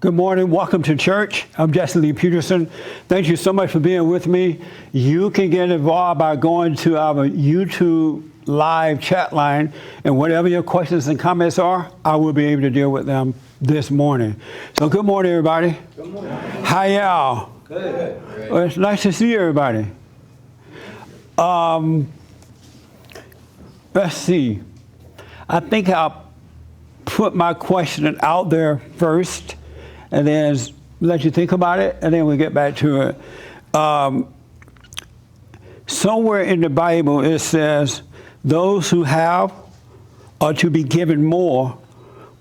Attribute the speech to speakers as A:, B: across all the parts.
A: Good morning. Welcome to church. I'm Jesse Lee Peterson. Thank you so much for being with me. You can get involved by going to our YouTube live chat line, and whatever your questions and comments are, I will be able to deal with them this morning. So good morning, everybody.
B: Good morning.
A: How y'all?
B: Good.
A: Well, it's nice to see everybody. Let's see. I think I'll put my question out there first, and then let you think about it, and then we'll get back to it. Somewhere in the Bible it says, those who have are to be given more,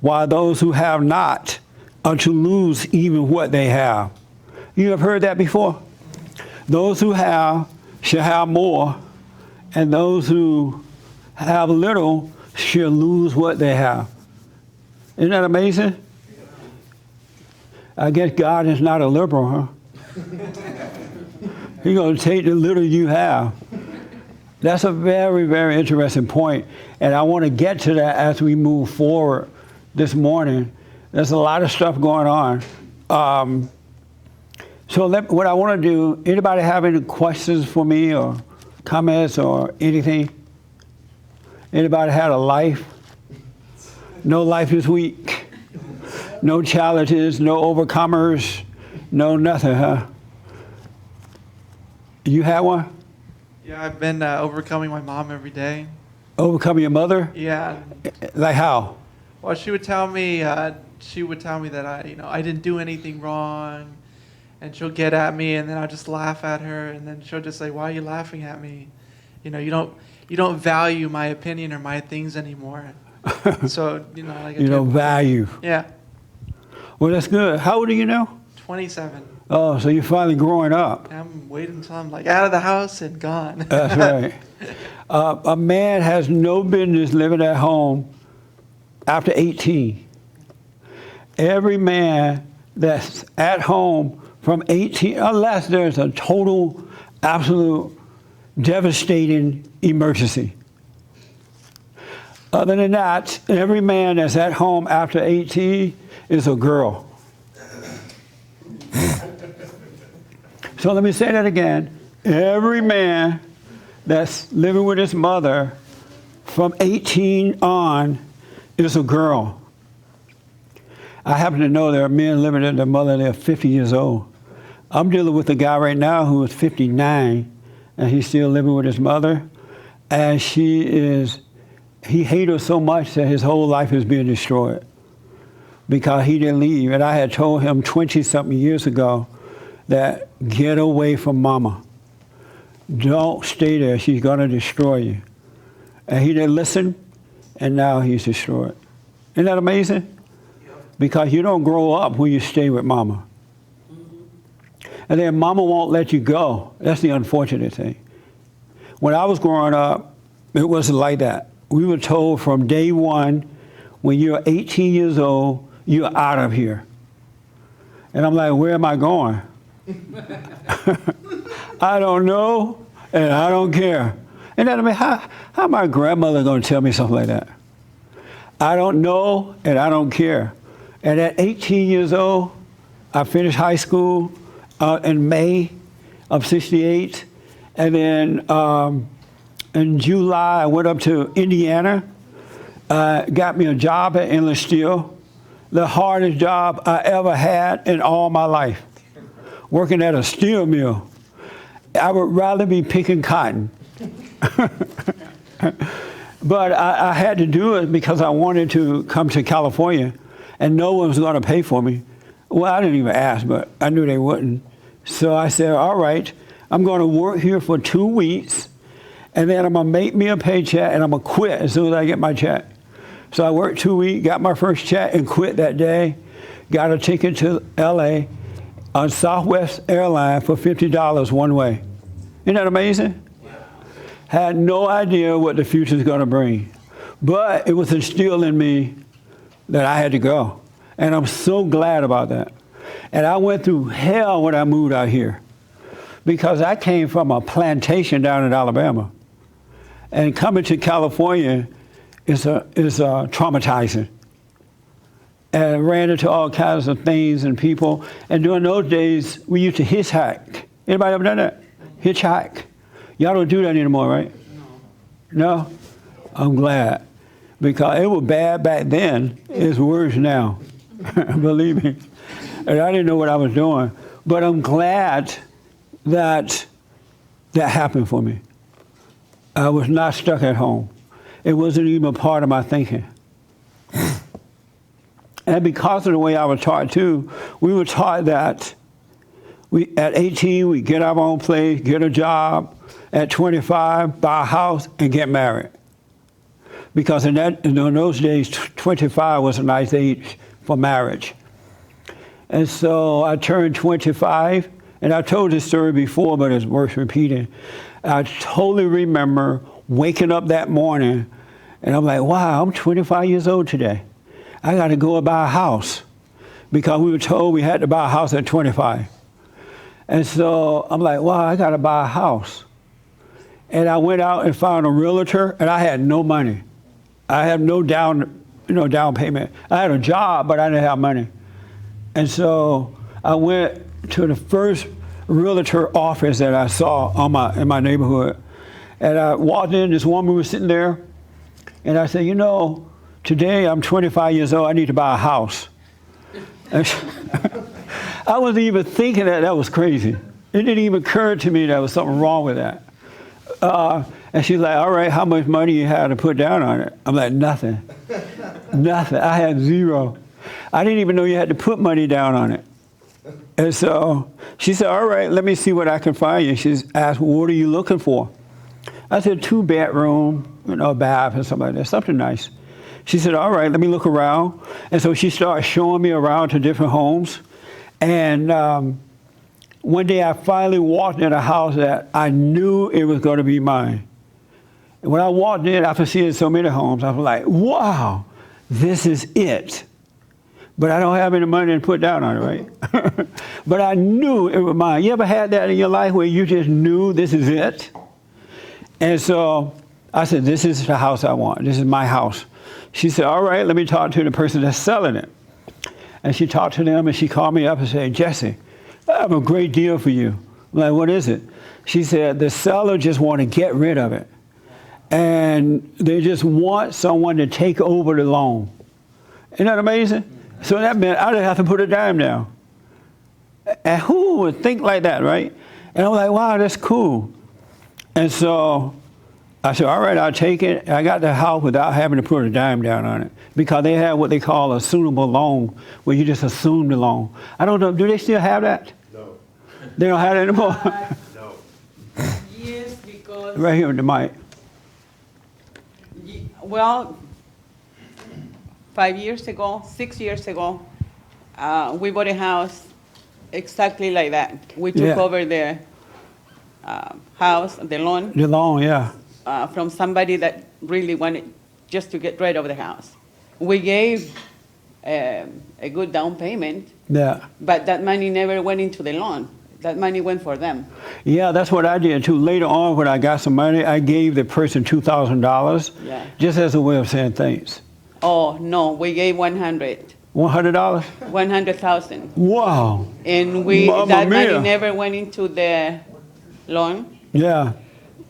A: while those who have not are to lose even what they have. You have heard that before? Those who have shall have more, and those who have little shall lose what they have. Isn't that amazing? I guess God is not a liberal, huh? He's going to take the little you have. That's a very, very interesting point, and I want to get to that as we move forward this morning. There's a lot of stuff going on. What I want to do, anybody have any questions for me or comments or anything? Anybody had a life? No life this week? No challenges, no overcomers, no nothing, huh? You had one?
C: Yeah, I've been overcoming my mom every day.
A: Overcoming your mother?
C: Yeah.
A: Like how?
C: Well, she would tell me that I didn't do anything wrong, and she'll get at me, and then I'll just laugh at her, and then she'll just say, "Why are you laughing at me? You don't value my opinion or my things anymore." So
A: you don't value.
C: Yeah.
A: Well, that's good. How old are you now?
C: 27.
A: Oh, so you're finally growing up.
C: I'm waiting until I'm out of the house and gone.
A: That's right. A man has no business living at home after 18. Every man that's at home from 18, unless there's a total, absolute, devastating emergency. Other than that, every man that's at home after 18 is a girl. So let me say that again. Every man that's living with his mother from 18 on is a girl. I happen to know there are men living with their mother, they're 50 years old. I'm dealing with a guy right now who is 59, and he's still living with his mother. And he hates her so much that his whole life is being destroyed because he didn't leave. And I had told him 20-something years ago that get away from mama. Don't stay there. She's going to destroy you. And he didn't listen, and now he's destroyed. Isn't that amazing? Because you don't grow up when you stay with mama. And then mama won't let you go. That's the unfortunate thing. When I was growing up, it wasn't like that. We were told from day one, when you're 18 years old, you're out of here. And I'm like, where am I going? I don't know, and I don't care. And then, how my grandmother going to tell me something like that? I don't know, and I don't care. And at 18 years old, I finished high school in May of '68. And then in July, I went up to Indiana, got me a job at Inland Steel, the hardest job I ever had in all my life, working at a steel mill. I would rather be picking cotton. But I had to do it because I wanted to come to California, and no one was going to pay for me. Well, I didn't even ask, but I knew they wouldn't. So I said, all right, I'm going to work here for 2 weeks, and then I'm going to make me a paycheck, and I'm going to quit as soon as I get my check. So I worked 2 weeks, got my first check, and quit that day. Got a ticket to L.A. on Southwest Airlines for $50 one way. Isn't that amazing? Had no idea what the future is going to bring. But it was instilled in me that I had to go. And I'm so glad about that. And I went through hell when I moved out here, because I came from a plantation down in Alabama. And coming to California is traumatizing. and ran into all kinds of things and people. And during those days, we used to hitchhike. Anybody ever done that? Hitchhike. Y'all don't do that anymore, right? No? I'm glad. Because it was bad back then. It's worse now. Believe me. And I didn't know what I was doing. But I'm glad that that happened for me. I was not stuck at home. It wasn't even a part of my thinking. And because of the way I was taught too, we were taught that at 18, we get our own place, get a job. At 25, buy a house and get married. Because in those days, 25 was a nice age for marriage. And so I turned 25, and I told this story before, but it's worth repeating. I totally remember waking up that morning, and I'm like, wow, I'm 25 years old today. I got to go and buy a house, because we were told we had to buy a house at 25. And so I'm like, wow, I got to buy a house. And I went out and found a realtor, and I had no money. I had no down payment. I had a job, but I didn't have money. And so I went to the first realtor office that I saw in my neighborhood. And I walked in, this woman was sitting there, and I said, today I'm 25 years old, I need to buy a house. And I wasn't even thinking that was crazy. It didn't even occur to me there was something wrong with that. And she's like, all right, how much money you have to put down on it? I'm like, nothing. Nothing. I had zero. I didn't even know you had to put money down on it. And so she said, all right, let me see what I can find you. She asked, what are you looking for? I said, 2-bedroom, a bath and something like that, something nice. She said, all right, let me look around. And so she started showing me around to different homes. And one day I finally walked in a house that I knew it was going to be mine. And when I walked in, after seeing so many homes, I was like, wow, this is it. But I don't have any money to put down on it, right? But I knew it was mine. You ever had that in your life where you just knew this is it? And so I said, this is the house I want. This is my house. She said, all right, let me talk to the person that's selling it. And she talked to them, and she called me up and said, Jesse, I have a great deal for you. I'm like, what is it? She said, the seller just want to get rid of it. And they just want someone to take over the loan. Isn't that amazing? So that meant I didn't have to put a dime down. And who would think like that, right? And I'm like, wow, that's cool. And so I said, all right, I'll take it. I got the house without having to put a dime down on it, because they have what they call a assumable loan, where you just assume the loan. I don't know, do they still have that?
B: No.
A: They don't have it anymore?
B: No.
D: Yes, because...
A: Right here with the mic.
D: Well, 5 years ago, 6 years ago, we bought a house exactly like that. We took over the house, the loan,
A: The loan, yeah.
D: from somebody that really wanted just to get rid of the house. We gave a good down payment,
A: Yeah.
D: but that money never went into the loan. That money went for them.
A: Yeah, that's what I did too. Later on, when I got some money, I gave the person $2,000
D: Yeah.
A: just as a way of saying thanks.
D: Oh, no, we gave 100.
A: $100?
D: 100,000.
A: Wow.
D: And
A: Mamma
D: that money
A: mia.
D: never went into the loan.
A: Yeah,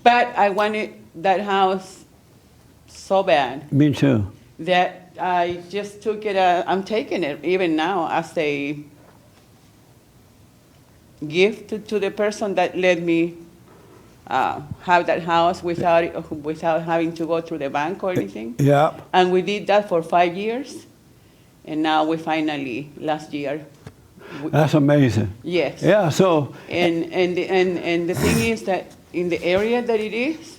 D: But I wanted that house so bad
A: me too.
D: that I just took it, I'm taking it even now as a gift to the person that let me have that house without having to go through the bank or anything.
A: Yeah.
D: And we did that for 5 years. And now we finally, last year,
A: That's amazing.
D: yes.
A: Yeah, so,
D: And the thing is that in the area that it is,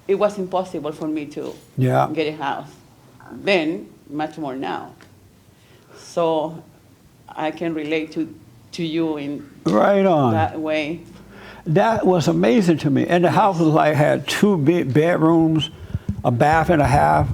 D: it was impossible for me to
A: yeah.
D: get a house. Then, much more now. So I can relate to you in
A: Right on.
D: that way.
A: That was amazing to me. And the house was like, had 2 big bedrooms, a bath and a half,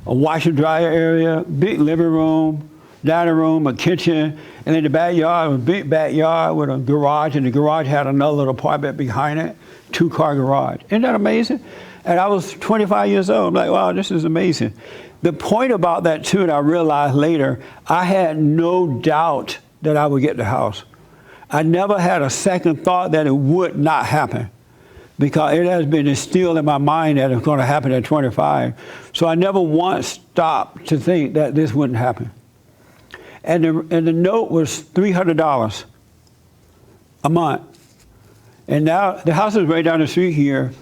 A: a washer dryer area, big living room, dining room, a kitchen, and in the backyard was a big backyard with a garage, and the garage had another little apartment behind it, 2-car garage. Isn't that amazing? And I was 25 years old. I'm like, wow, this is amazing. The point about that, too, that I realized later, I had no doubt that I would get the house. I never had a second thought that it would not happen, because it has been instilled in my mind that it's going to happen at 25. So I never once stopped to think that this wouldn't happen. And the note was $300 a month. And now the house is right down the street here.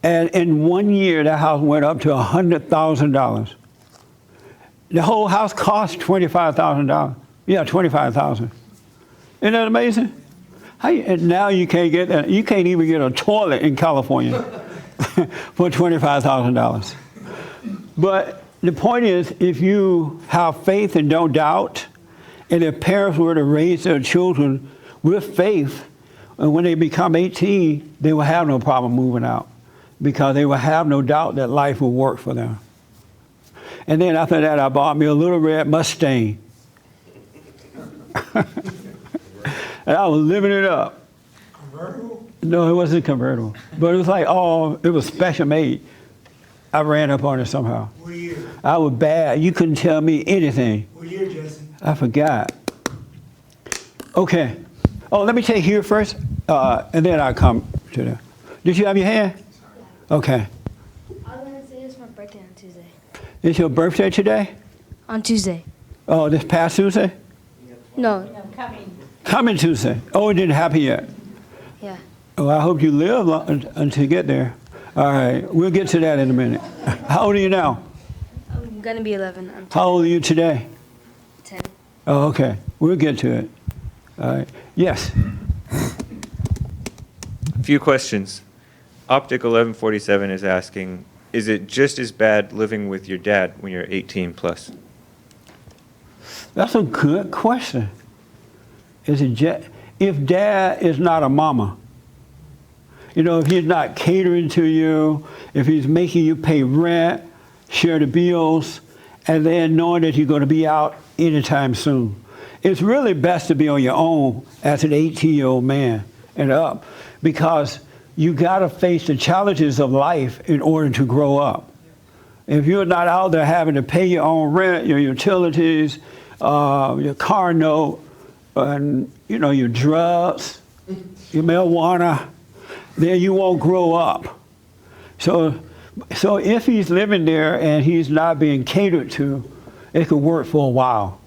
A: And in 1 year, that house went up to $100,000. The whole house cost $25,000. Yeah, $25,000. Isn't that amazing? And now you can't get that. You can't even get a toilet in California for $25,000. But the point is, if you have faith and don't doubt, and if parents were to raise their children with faith, and when they become 18, they will have no problem moving out, because they will have no doubt that life will work for them. And then after that, I bought me a little red Mustang. And I was living it up.
B: Convertible?
A: No, it wasn't convertible. But it was like, it was special made. I ran up on it somehow.
B: What year?
A: I was bad. You couldn't tell me anything.
B: What year, Jesse?
A: I forgot. Okay. Oh, let me take here first, and then I'll come to that. Did you have your hand? Okay.
E: I was gonna say it's my birthday on Tuesday.
A: It's your birthday today?
E: On Tuesday?
A: Oh, this past Tuesday?
E: No.
A: Coming Tuesday. Oh, it didn't happen yet.
E: Yeah.
A: Oh, I hope you live until you get there. All right, we'll get to that in a minute. How old are you now?
E: I'm gonna be 11. I'm 10.
A: How old are you today?
E: 10.
A: Oh, okay. We'll get to it. All right. Yes.
F: A few questions. Optic 1147 is asking, is it just as bad living with your dad when you're 18 plus?
A: That's a good question. If dad is not a mama, if he's not catering to you, if he's making you pay rent, share the bills, and then knowing that you're going to be out anytime soon, it's really best to be on your own as an 18-year-old man and up, because you got to face the challenges of life in order to grow up. If you're not out there having to pay your own rent, your utilities, your car note, and your drugs, your marijuana, then you won't grow up. So if he's living there and he's not being catered to, it could work for a while.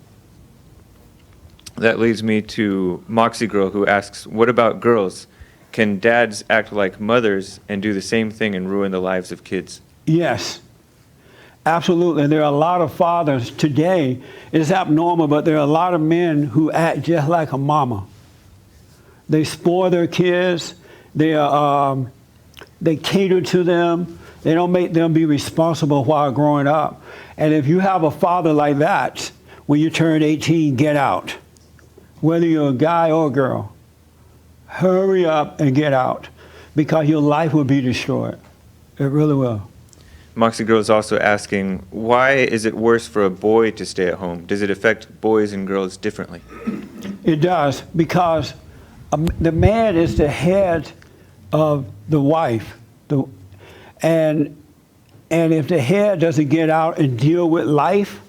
F: That leads me to Moxie Girl, who asks, what about girls? Can dads act like mothers and do the same thing and ruin the lives of kids?
A: Yes, absolutely. There are a lot of fathers today. It's abnormal, but there are a lot of men who act just like a mama. They spoil their kids. They cater to them. They don't make them be responsible while growing up. And if you have a father like that, when you turn 18, get out. Whether you're a guy or a girl, hurry up and get out, because your life will be destroyed. It really will.
F: Moxie Girl is also asking, why is it worse for a boy to stay at home? Does it affect boys and girls differently?
A: It does, because the man is the head of the wife. And if the head doesn't get out and deal with life,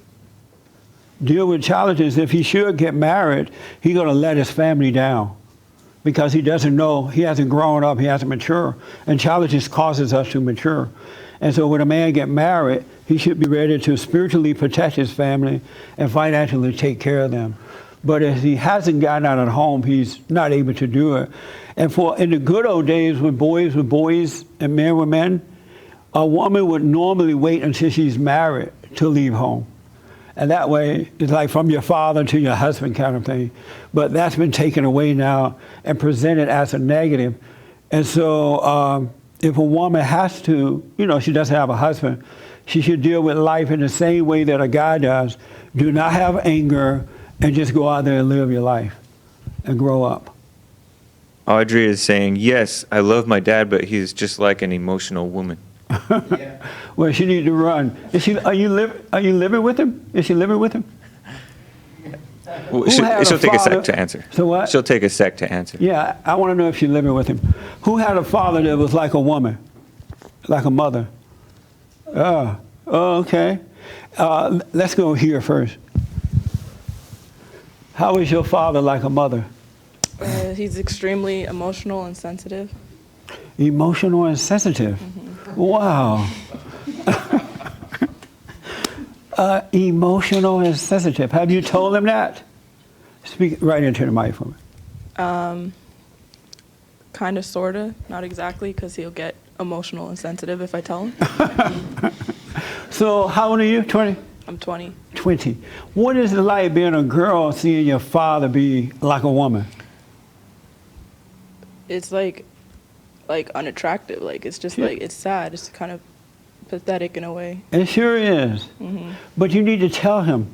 A: deal with challenges, if he should get married, he's going to let his family down, because he doesn't know, he hasn't grown up, he hasn't matured, and challenges causes us to mature. And so when a man get married, he should be ready to spiritually protect his family and financially take care of them. But if he hasn't gotten out at home, he's not able to do it. And in the good old days, when boys were boys and men were men, a woman would normally wait until she's married to leave home. And that way, it's like from your father to your husband kind of thing. But that's been taken away now and presented as a negative. And so if a woman has to, she doesn't have a husband, she should deal with life in the same way that a guy does. Do not have anger, and just go out there and live your life and grow up.
F: Audrey is saying, yes, I love my dad, but he's just like an emotional woman.
A: Well, she needs to run. Are you living with him? Is she living with him?
F: Well, she'll take a sec to answer.
A: So what?
F: She'll take a sec to answer.
A: Yeah, I want to know if she's living with him. Who had a father that was like a woman? like a mother. Oh, okay. Let's go here first. How is your father like a mother?
G: He's extremely emotional and sensitive.
A: Emotional and sensitive. Wow. Emotional and sensitive. Have you told him that? Speak right into the microphone.
G: Kind of, sort of, not exactly, because he'll get emotional and sensitive if I tell him.
A: So how old are you? 20?
G: I'm 20.
A: 20. What is it like being a girl seeing your father be like a woman?
G: It's like unattractive. Like, it's just like, it's sad. It's kind of pathetic in a way.
A: It sure is. But you need to tell him.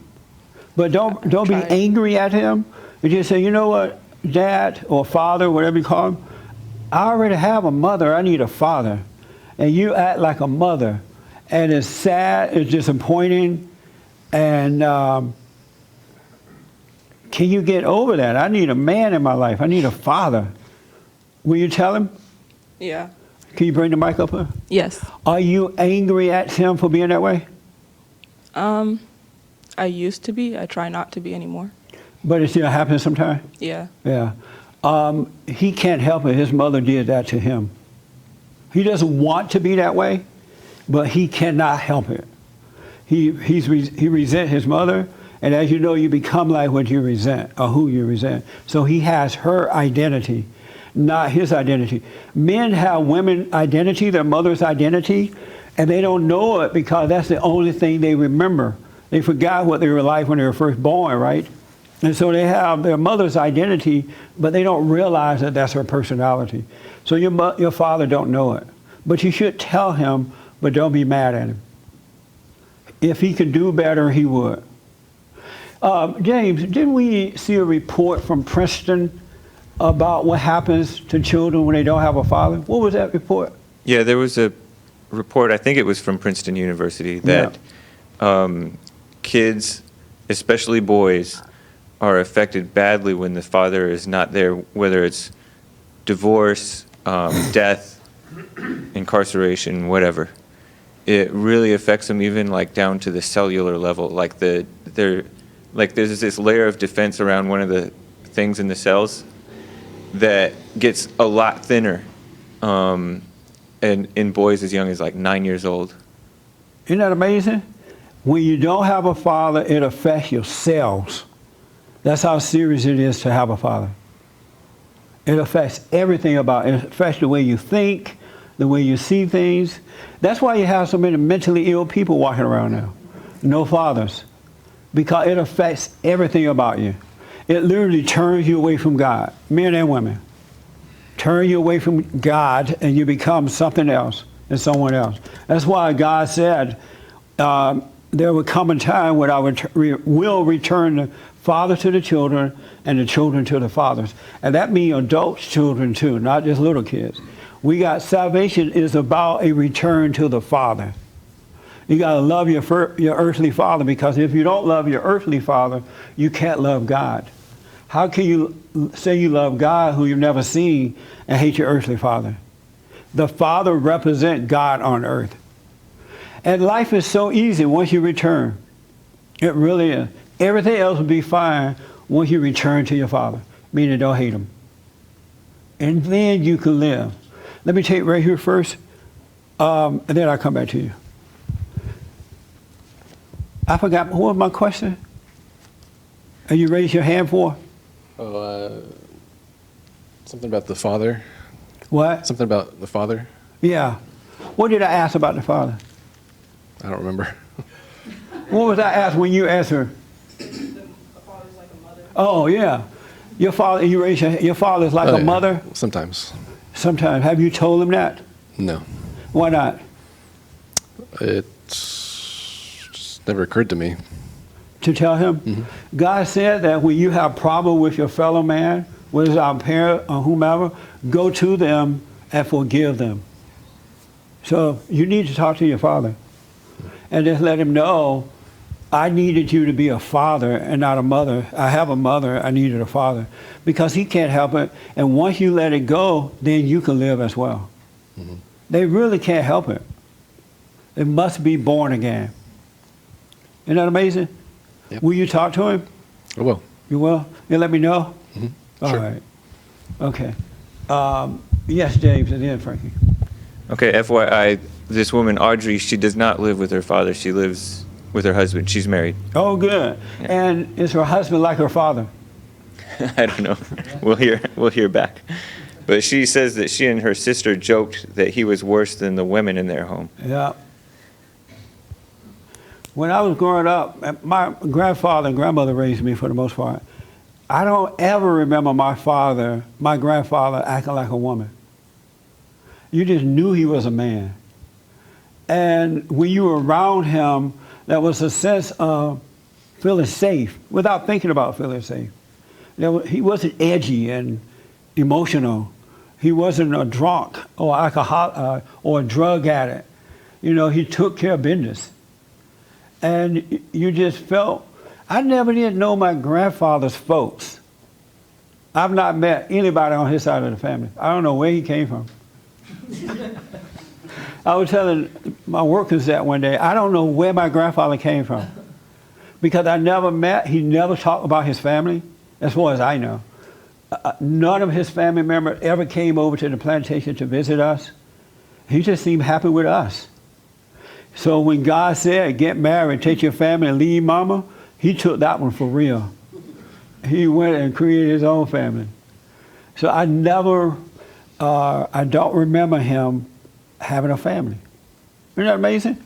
A: But don't be
G: try.
A: angry at him. You just say, you know what, Dad or Father, whatever you call him, I already have a mother. I need a father. And you act like a mother. And it's sad, it's disappointing. And can you get over that? I need a man in my life. I need a father. Will you tell him?
G: Yeah.
A: Can you bring the mic up here?
G: Yes.
A: Are you angry at him for being that way?
G: I used to be. I try not to be anymore.
A: But it still happens sometimes?
G: Yeah.
A: Yeah. He can't help it. His mother did that to him. He doesn't want to be that way, but he cannot help it. He resents his mother, and as you know, you become like what you resent or who you resent. So he has her identity, not his identity. Men have women identity, their mother's identity, and they don't know it because that's the only thing they remember. They forgot what they were like when they were first born, right? And so they have their mother's identity, but they don't realize that that's her personality. So your father don't know it. But you should tell him, but don't be mad at him. If he could do better, he would. James, didn't we see a report from Princeton about what happens to children when they don't have a father? What was that report?
F: Yeah, there was a report, I think it was from Princeton University, that kids, especially boys, are affected badly when the father is not there, whether it's divorce, death, incarceration, whatever. It really affects them even like down to the cellular level. Like there's this layer of defense around one of the things in the cells that gets a lot thinner, and in boys as young as like 9 years old.
A: Isn't that amazing? When you don't have a father, it affects your cells. That's how serious it is to have a father. It affects everything about it. It affects the way you think, the way you see things. That's why you have so many mentally ill people walking around now. No fathers. Because it affects everything about you. It literally turns you away from God, men and women. Turn you away from God and you become something else and someone else. That's why God said there will come a time when I will return the father to the children and the children to the fathers. And that means adult children too, not just little kids. We got salvation is about a return to the Father. You got to love your earthly father, because if you don't love your earthly father, you can't love God. How can you say you love God who you've never seen and hate your earthly father? The Father represents God on earth. And life is so easy once you return. It really is. Everything else will be fine once you return to your Father, meaning don't hate him. And then you can live. Let me take right here first, and then I'll come back to you. I forgot, what was my question? And you raised your hand for?
H: Something about the father.
A: What?
H: Something about the father.
A: Yeah. What did I ask about the Father?
H: I don't remember.
A: What was I asked when you answered? Oh, yeah. Your father, you raised your father's like a
H: yeah.
A: mother?
H: Sometimes.
A: Sometimes. Have you told him that?
H: No.
A: Why not?
H: It's just never occurred to me.
A: To tell him?
H: Mm-hmm.
A: God said that when you have problem with your fellow man, whether it's our parent or whomever, go to them and forgive them. So you need to talk to your father and just let him know, I needed you to be a father and not a mother. I have a mother, I needed a father. Because he can't help it. And once you let it go, then you can live as well. Mm-hmm. they really can't help it. They must be born again. Isn't that amazing?
H: Yep.
A: Will you talk to him?
H: I will.
A: You will? You let me know? All
H: Sure.
A: right. Okay. Yes, James, and then Frankie.
F: Okay, FYI, this woman, Audrey, she does not live with her father. She lives with her husband. She's married.
A: Oh, good. And is her husband like her father?
F: I don't know. We'll hear back. But she says that she and her sister joked that he was worse than the women in their home.
A: Yeah. When I was growing up, my grandfather and grandmother raised me for the most part. I don't ever remember my grandfather acting like a woman. You just knew he was a man. And when you were around him, there was a sense of feeling safe without thinking about feeling safe. He wasn't edgy and emotional. He wasn't a drunk or alcoholic or a drug addict. You know, he took care of business. And you just felt, I never did know my grandfather's folks. I've not met anybody on his side of the family. I don't know where he came from. I was telling my workers that one day, I don't know where my grandfather came from. Because he never talked about his family, as far as I know. None of his family members ever came over to the plantation to visit us. He just seemed happy with us. So when God said, get married, take your family and leave mama, he took that one for real. He went and created his own family. So I don't remember him having a family. Isn't that amazing?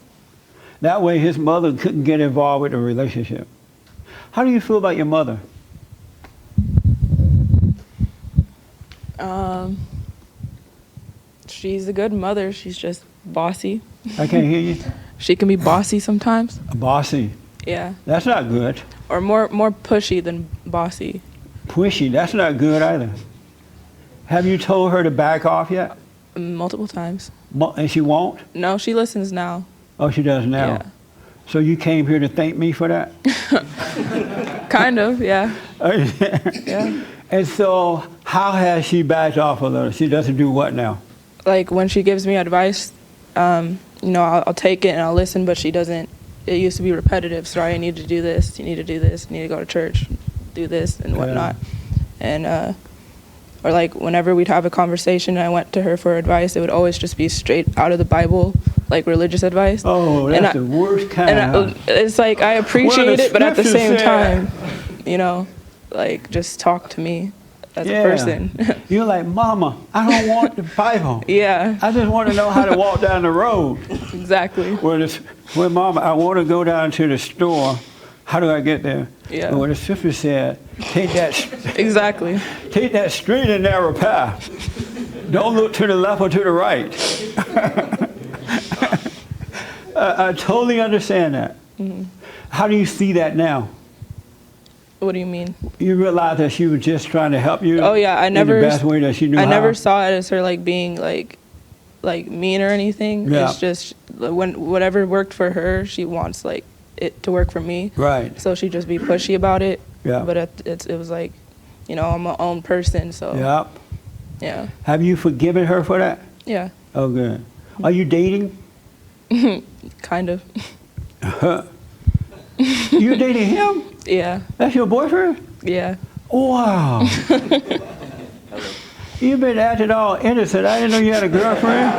A: That way his mother couldn't get involved with the relationship. How do you feel about your mother?
G: She's a good mother. She's just bossy.
A: I can't hear you.
G: She can be bossy sometimes.
A: Bossy.
G: Yeah.
A: That's not good.
G: Or more pushy than bossy.
A: Pushy. That's not good either. Have you told her to back off yet?
G: Multiple times.
A: And she won't?
G: No, she listens now.
A: Oh, she does now?
G: Yeah.
A: So you came here to thank me for that?
G: Kind of, yeah. Yeah.
A: And so how has she backed off a little? She doesn't do what now?
G: Like when she gives me advice, I'll take it and I'll listen, but she doesn't. It used to be repetitive. Sorry, I need to do this. You need to do this. You need to go to church, do this and whatnot. And or like whenever we'd have a conversation and I went to her for advice, it would always just be straight out of the Bible, like religious advice.
A: Oh, that's the worst kind.
G: It's like I appreciate it, but at the same
A: scripture
G: time, like just talk to me as a person.
A: You're like, Mama, I don't want the Bible.
G: Yeah.
A: I just want to know how to walk down the road.
G: Exactly.
A: Well, Mama, I want to go down to the store. How do I get there?
G: Yeah.
A: And what the scripture said, take that straight and narrow path. Don't look to the left or to the right. I totally understand that. Mm-hmm. How do you see that now?
G: What do you mean?
A: You realize that she was just trying to help you?
G: Oh yeah,
A: in the best way that she knew how?
G: never saw it as her like being like mean or anything.
A: Yeah.
G: It's just whatever worked for her, she wants like it to work for me.
A: Right.
G: So she'd just be pushy about it.
A: Yeah.
G: But it was like, I'm my own person, so.
A: Yep.
G: Yeah.
A: Have you forgiven her for that?
G: Yeah.
A: Oh, good. Are you dating?
G: Kind of.
A: You're dating him?
G: Yeah.
A: That's your boyfriend?
G: Yeah.
A: Wow. You've been acting all innocent. I didn't know you had a girlfriend.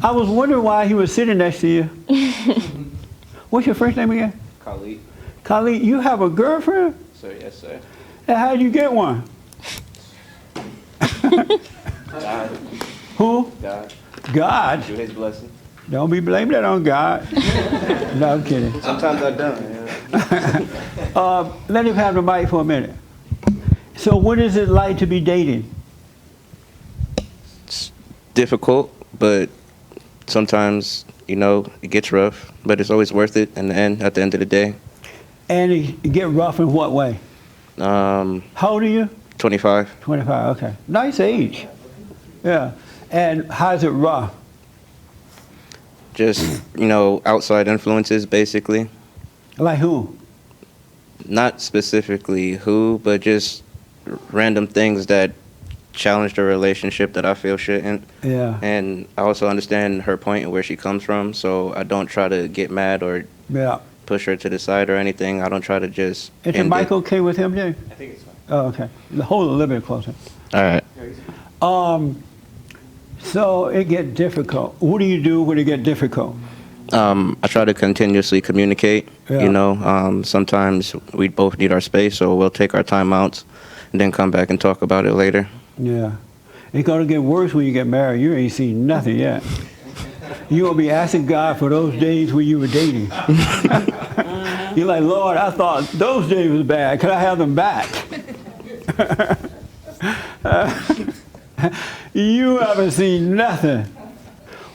A: I was wondering why he was sitting next to you. What's your first name again?
I: Khalid.
A: Khalid, you have a girlfriend?
I: Sir, yes, sir.
A: And how did you get one?
I: God.
A: Who?
I: God.
A: God?
I: Through his blessing.
A: Don't be blaming that on God. No, I'm kidding.
I: Sometimes I don't. Yeah.
A: Let him have the mic for a minute. So what is it like to be dating?
I: It's difficult, but sometimes, it gets rough, but it's always worth it in the end, at the end of the day.
A: And it get rough in what way? How old are you?
I: 25.
A: 25, okay. Nice age. Yeah. And how's it rough?
I: Just, outside influences, basically.
A: Like who?
I: Not specifically who, but just random things that challenged a relationship that I feel shouldn't.
A: Yeah.
I: And I also understand her point and where she comes from, so I don't try to get mad or
A: Yeah.
I: push her to the side or anything. I don't try to just
A: Is the
I: end
A: mic
I: it.
A: okay with him, Jay?
F: I think it's fine.
A: Oh, okay. Hold it a little bit closer.
I: All right.
A: So it get difficult. What do you do when it get difficult?
I: I try to continuously communicate.
A: Yeah.
I: You know, sometimes we both need our space, so we'll take our time out and then come back and talk about it later.
A: Yeah. It's going to get worse when you get married. You ain't seen nothing yet. You're going to be asking God for those days when you were dating. You're like, Lord, I thought those days was bad. Could I have them back? You haven't seen nothing.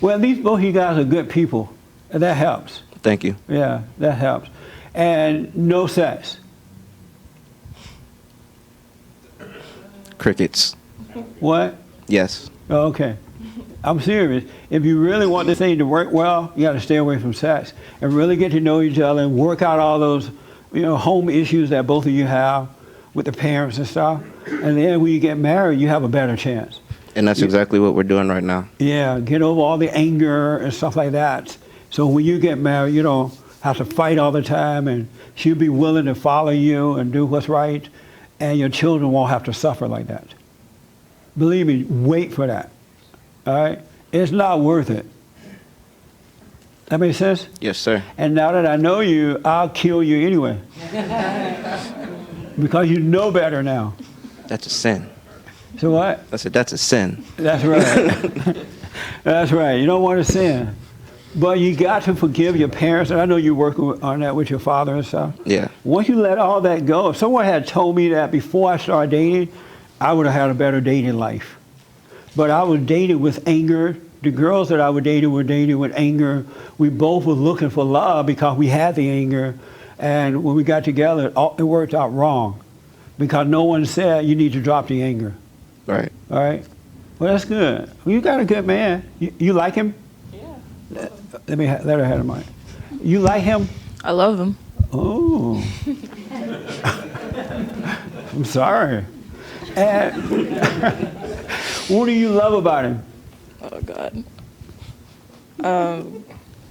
A: Well, at least both of you guys are good people. And that helps.
I: Thank you.
A: Yeah, that helps. And no sex.
I: Crickets.
A: What?
I: Yes.
A: Oh, okay. I'm serious. If you really want this thing to work well, you got to stay away from sex and really get to know each other and work out all those, home issues that both of you have with the parents and stuff. And then when you get married, you have a better chance.
I: And that's exactly what we're doing right now.
A: Yeah, get over all the anger and stuff like that. So when you get married, you don't have to fight all the time, and she'll be willing to follow you and do what's right, and your children won't have to suffer like that. Believe me, wait for that. All right? It's not worth it. That makes sense?
I: Yes, sir.
A: And now that I know you, I'll kill you anyway. Because you know better now.
I: That's a sin.
A: So what?
I: I said, that's a sin.
A: That's right. That's right. You don't want to sin. But you got to forgive your parents. And I know you're working on that with your father and stuff.
I: Yeah.
A: Once you let all that go, if someone had told me that before I started dating, I would have had a better dating life. But I was dating with anger. The girls that I was dating were dating with anger. We both were looking for love because we had the anger. And when we got together, it worked out wrong. Because no one said you need to drop the anger.
I: Right.
A: All right? Well, that's good. You got a good man. You like him?
G: Yeah.
A: Let her have the mic. You like him?
G: I love him.
A: Oh. I'm sorry. And what do you love about him?
G: Oh God.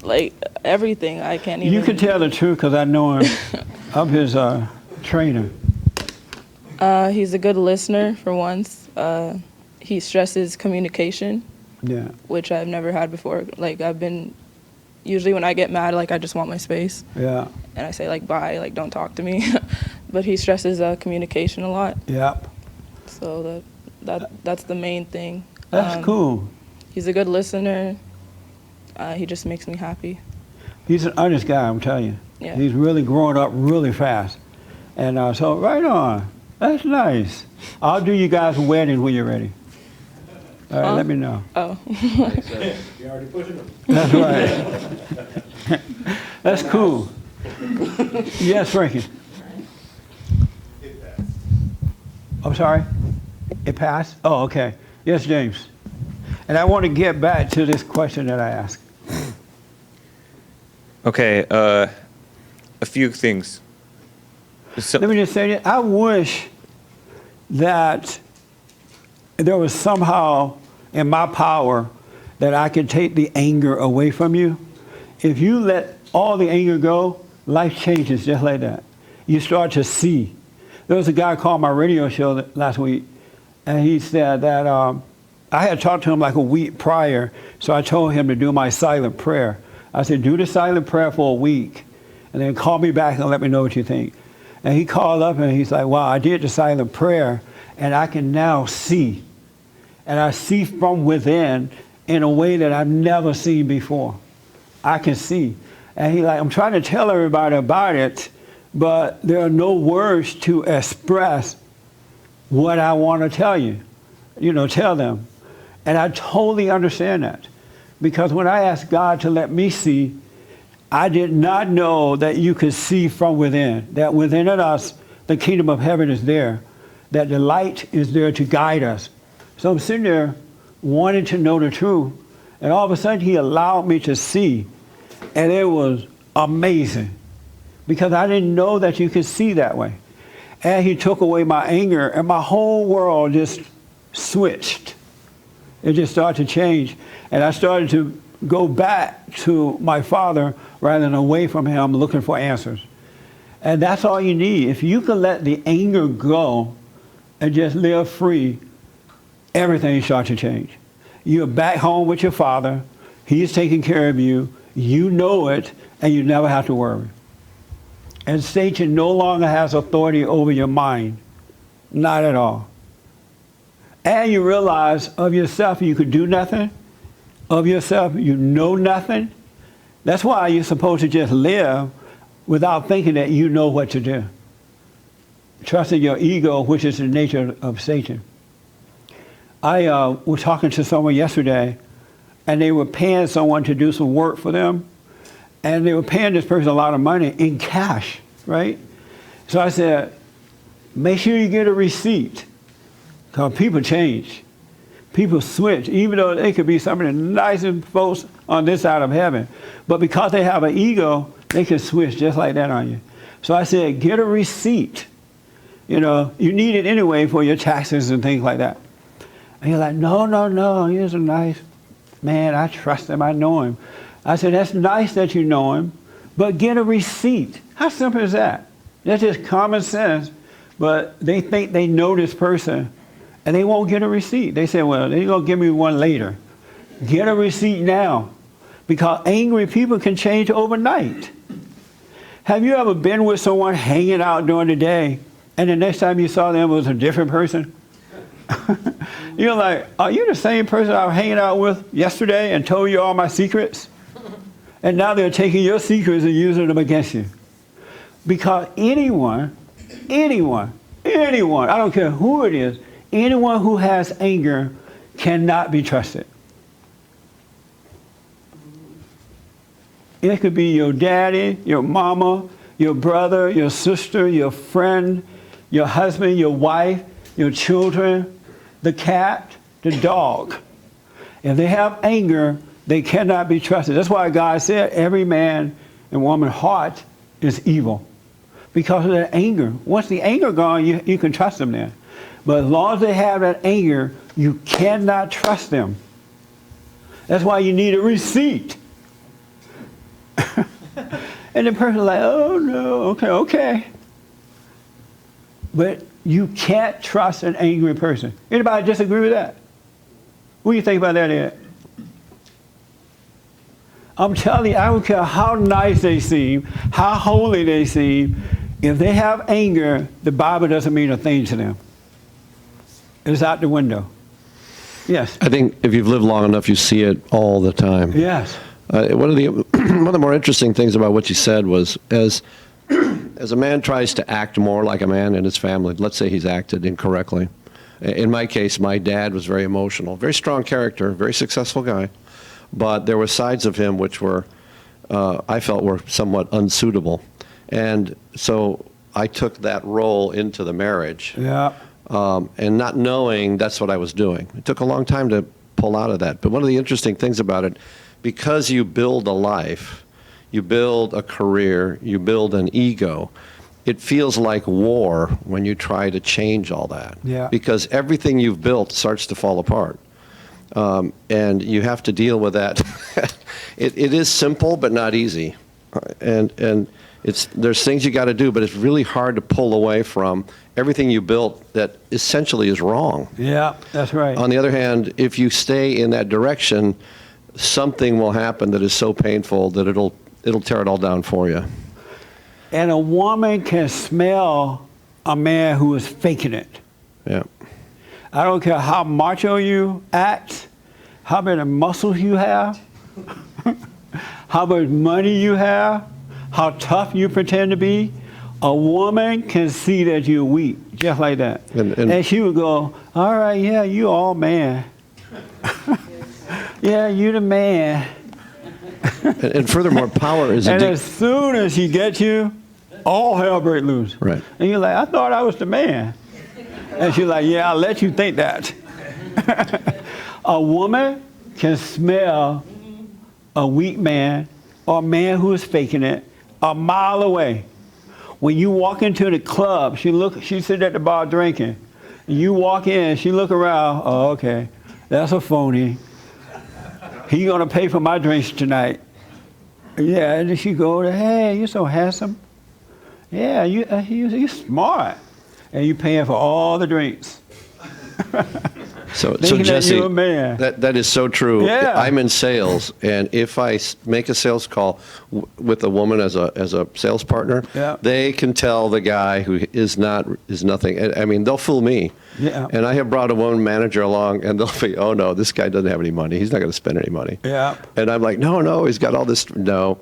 G: Like everything. I can't even.
A: You can tell the truth because I know him. I'm his trainer.
G: He's a good listener for once. He stresses communication,
A: Yeah.
G: which I've never had before. Like usually when I get mad, like I just want my space.
A: Yeah.
G: And I say like bye, like don't talk to me. But he stresses communication a lot.
A: Yep.
G: So that's the main thing.
A: That's cool.
G: He's a good listener. He just makes me happy.
A: He's an honest guy, I'm telling you.
G: Yeah.
A: He's really growing up really fast. And so right on. That's nice. I'll do you guys a wedding when you're ready. All right, let me know.
G: Oh.
B: You're already pushing them.
A: That's right. That's cool. Yes, Frankie. I'm sorry? It passed? Oh, okay. Yes, James. And I want to get back to this question that I asked.
F: Okay, a few things. So,
A: Let me just say this. I wish that there was somehow in my power that I could take the anger away from you. If you let all the anger go, life changes just like that. You start to see. There was a guy called my radio show last week, and he said that I had talked to him like a week prior, so I told him to do my silent prayer. I said, do the silent prayer for a week, and then call me back and let me know what you think. And he called up and he's like, wow, I did the silent prayer, and I can now see. And I see from within in a way that I've never seen before. I can see. And he's like, I'm trying to tell everybody about it, but there are no words to express what I want to tell you, tell them. And I totally understand that. Because when I asked God to let me see, I did not know that you could see from within, that within us, the kingdom of heaven is there, that the light is there to guide us. So I'm sitting there wanting to know the truth, and all of a sudden he allowed me to see, and it was amazing, because I didn't know that you could see that way. And he took away my anger, and my whole world just switched. It just started to change. And I started to go back to my father rather than away from him looking for answers. And that's all you need. If you can let the anger go and just live free, everything starts to change. You're back home with your father. He's taking care of you. You know it, and you never have to worry. And Satan no longer has authority over your mind. Not at all. And you realize of yourself you could do nothing. Of yourself you know nothing. That's why you're supposed to just live without thinking that you know what to do. Trusting your ego, which is the nature of Satan. I was talking to someone yesterday, and they were paying someone to do some work for them, and they were paying this person a lot of money in cash, right? So I said, make sure you get a receipt, because people change. People switch, even though they could be some of the nicest folks on this side of heaven. But because they have an ego, they can switch just like that on you. So I said, get a receipt. You know, you need it anyway for your taxes and things like that. And you're like, no, he's a nice man. I trust him. I know him. I said, that's nice that you know him, but get a receipt. How simple is that? That's just common sense, but they think they know this person, and they won't get a receipt. They say, well, they're going to give me one later. Get a receipt now, because angry people can change overnight. Have you ever been with someone hanging out during the day, and the next time you saw them it was a different person? You're like, are you the same person I was hanging out with yesterday and told you all my secrets? And now they're taking your secrets and using them against you. Because anyone, I don't care who it is, anyone who has anger cannot be trusted. It could be your daddy, your mama, your brother, your sister, your friend, your husband, your wife, your children, the cat, the dog. If they have anger, they cannot be trusted. That's why God said every man and woman's heart is evil. Because of that anger. Once the anger gone, you can trust them then. But as long as they have that anger, you cannot trust them. That's why you need a receipt. And the person's like, oh no, okay. But you can't trust an angry person. Anybody disagree with that? What do you think about that, Ed? I'm telling you, I don't care how nice they seem, how holy they seem, if they have anger, the Bible doesn't mean a thing to them. It's out the window. Yes.
J: I think if you've lived long enough, you see it all the time.
A: Yes.
J: One of the more interesting things about what you said was, as a man tries to act more like a man in his family, let's say he's acted incorrectly. In my case, my dad was very emotional, very strong character, very successful guy, but there were sides of him which were, I felt were somewhat unsuitable. And so I took that role into the marriage.
A: Yeah.
J: And not knowing that's what I was doing. It took a long time to pull out of that. But one of the interesting things about it, because you build a life, you build a career, you build an ego, it feels like war when you try to change all that.
A: Yeah.
J: Because everything you've built starts to fall apart. And you have to deal with that. It is simple, but not easy. And there's things you got to do, but it's really hard to pull away from everything you built that essentially is wrong.
A: Yeah, that's right.
J: On the other hand, if you stay in that direction, something will happen that is so painful that it'll tear it all down for you.
A: And a woman can smell a man who is faking it.
J: Yeah.
A: I don't care how macho you act, how many muscles you have, how much money you have, how tough you pretend to be. A woman can see that you're weak, just like that. And she would go, all right, yeah, you all man. Yeah, you the man.
J: And furthermore, power is
A: and as soon as she gets you, all hell breaks loose.
J: Right.
A: And you're like, I thought I was the man. And she's like, yeah, I'll let you think that. A woman can smell a weak man or a man who is faking it a mile away. When you walk into the club, she sit at the bar drinking. You walk in, she look around, oh, okay, that's a phony. He gonna pay for my drinks tonight. Yeah, and then she go, hey, you're so handsome. Yeah, you smart. And you paying for all the drinks.
J: So
A: Thinking that
J: Jesse,
A: you're a man.
J: that is so true.
A: Yeah.
J: I'm in sales, and if I make a sales call with a woman as a sales partner,
A: Yeah.
J: they can tell the guy who is nothing. I mean, they'll fool me.
A: Yeah.
J: And I have brought a woman manager along, and they'll be, oh no, this guy doesn't have any money. He's not going to spend any money.
A: Yeah.
J: And I'm like, no, he's got all this. No,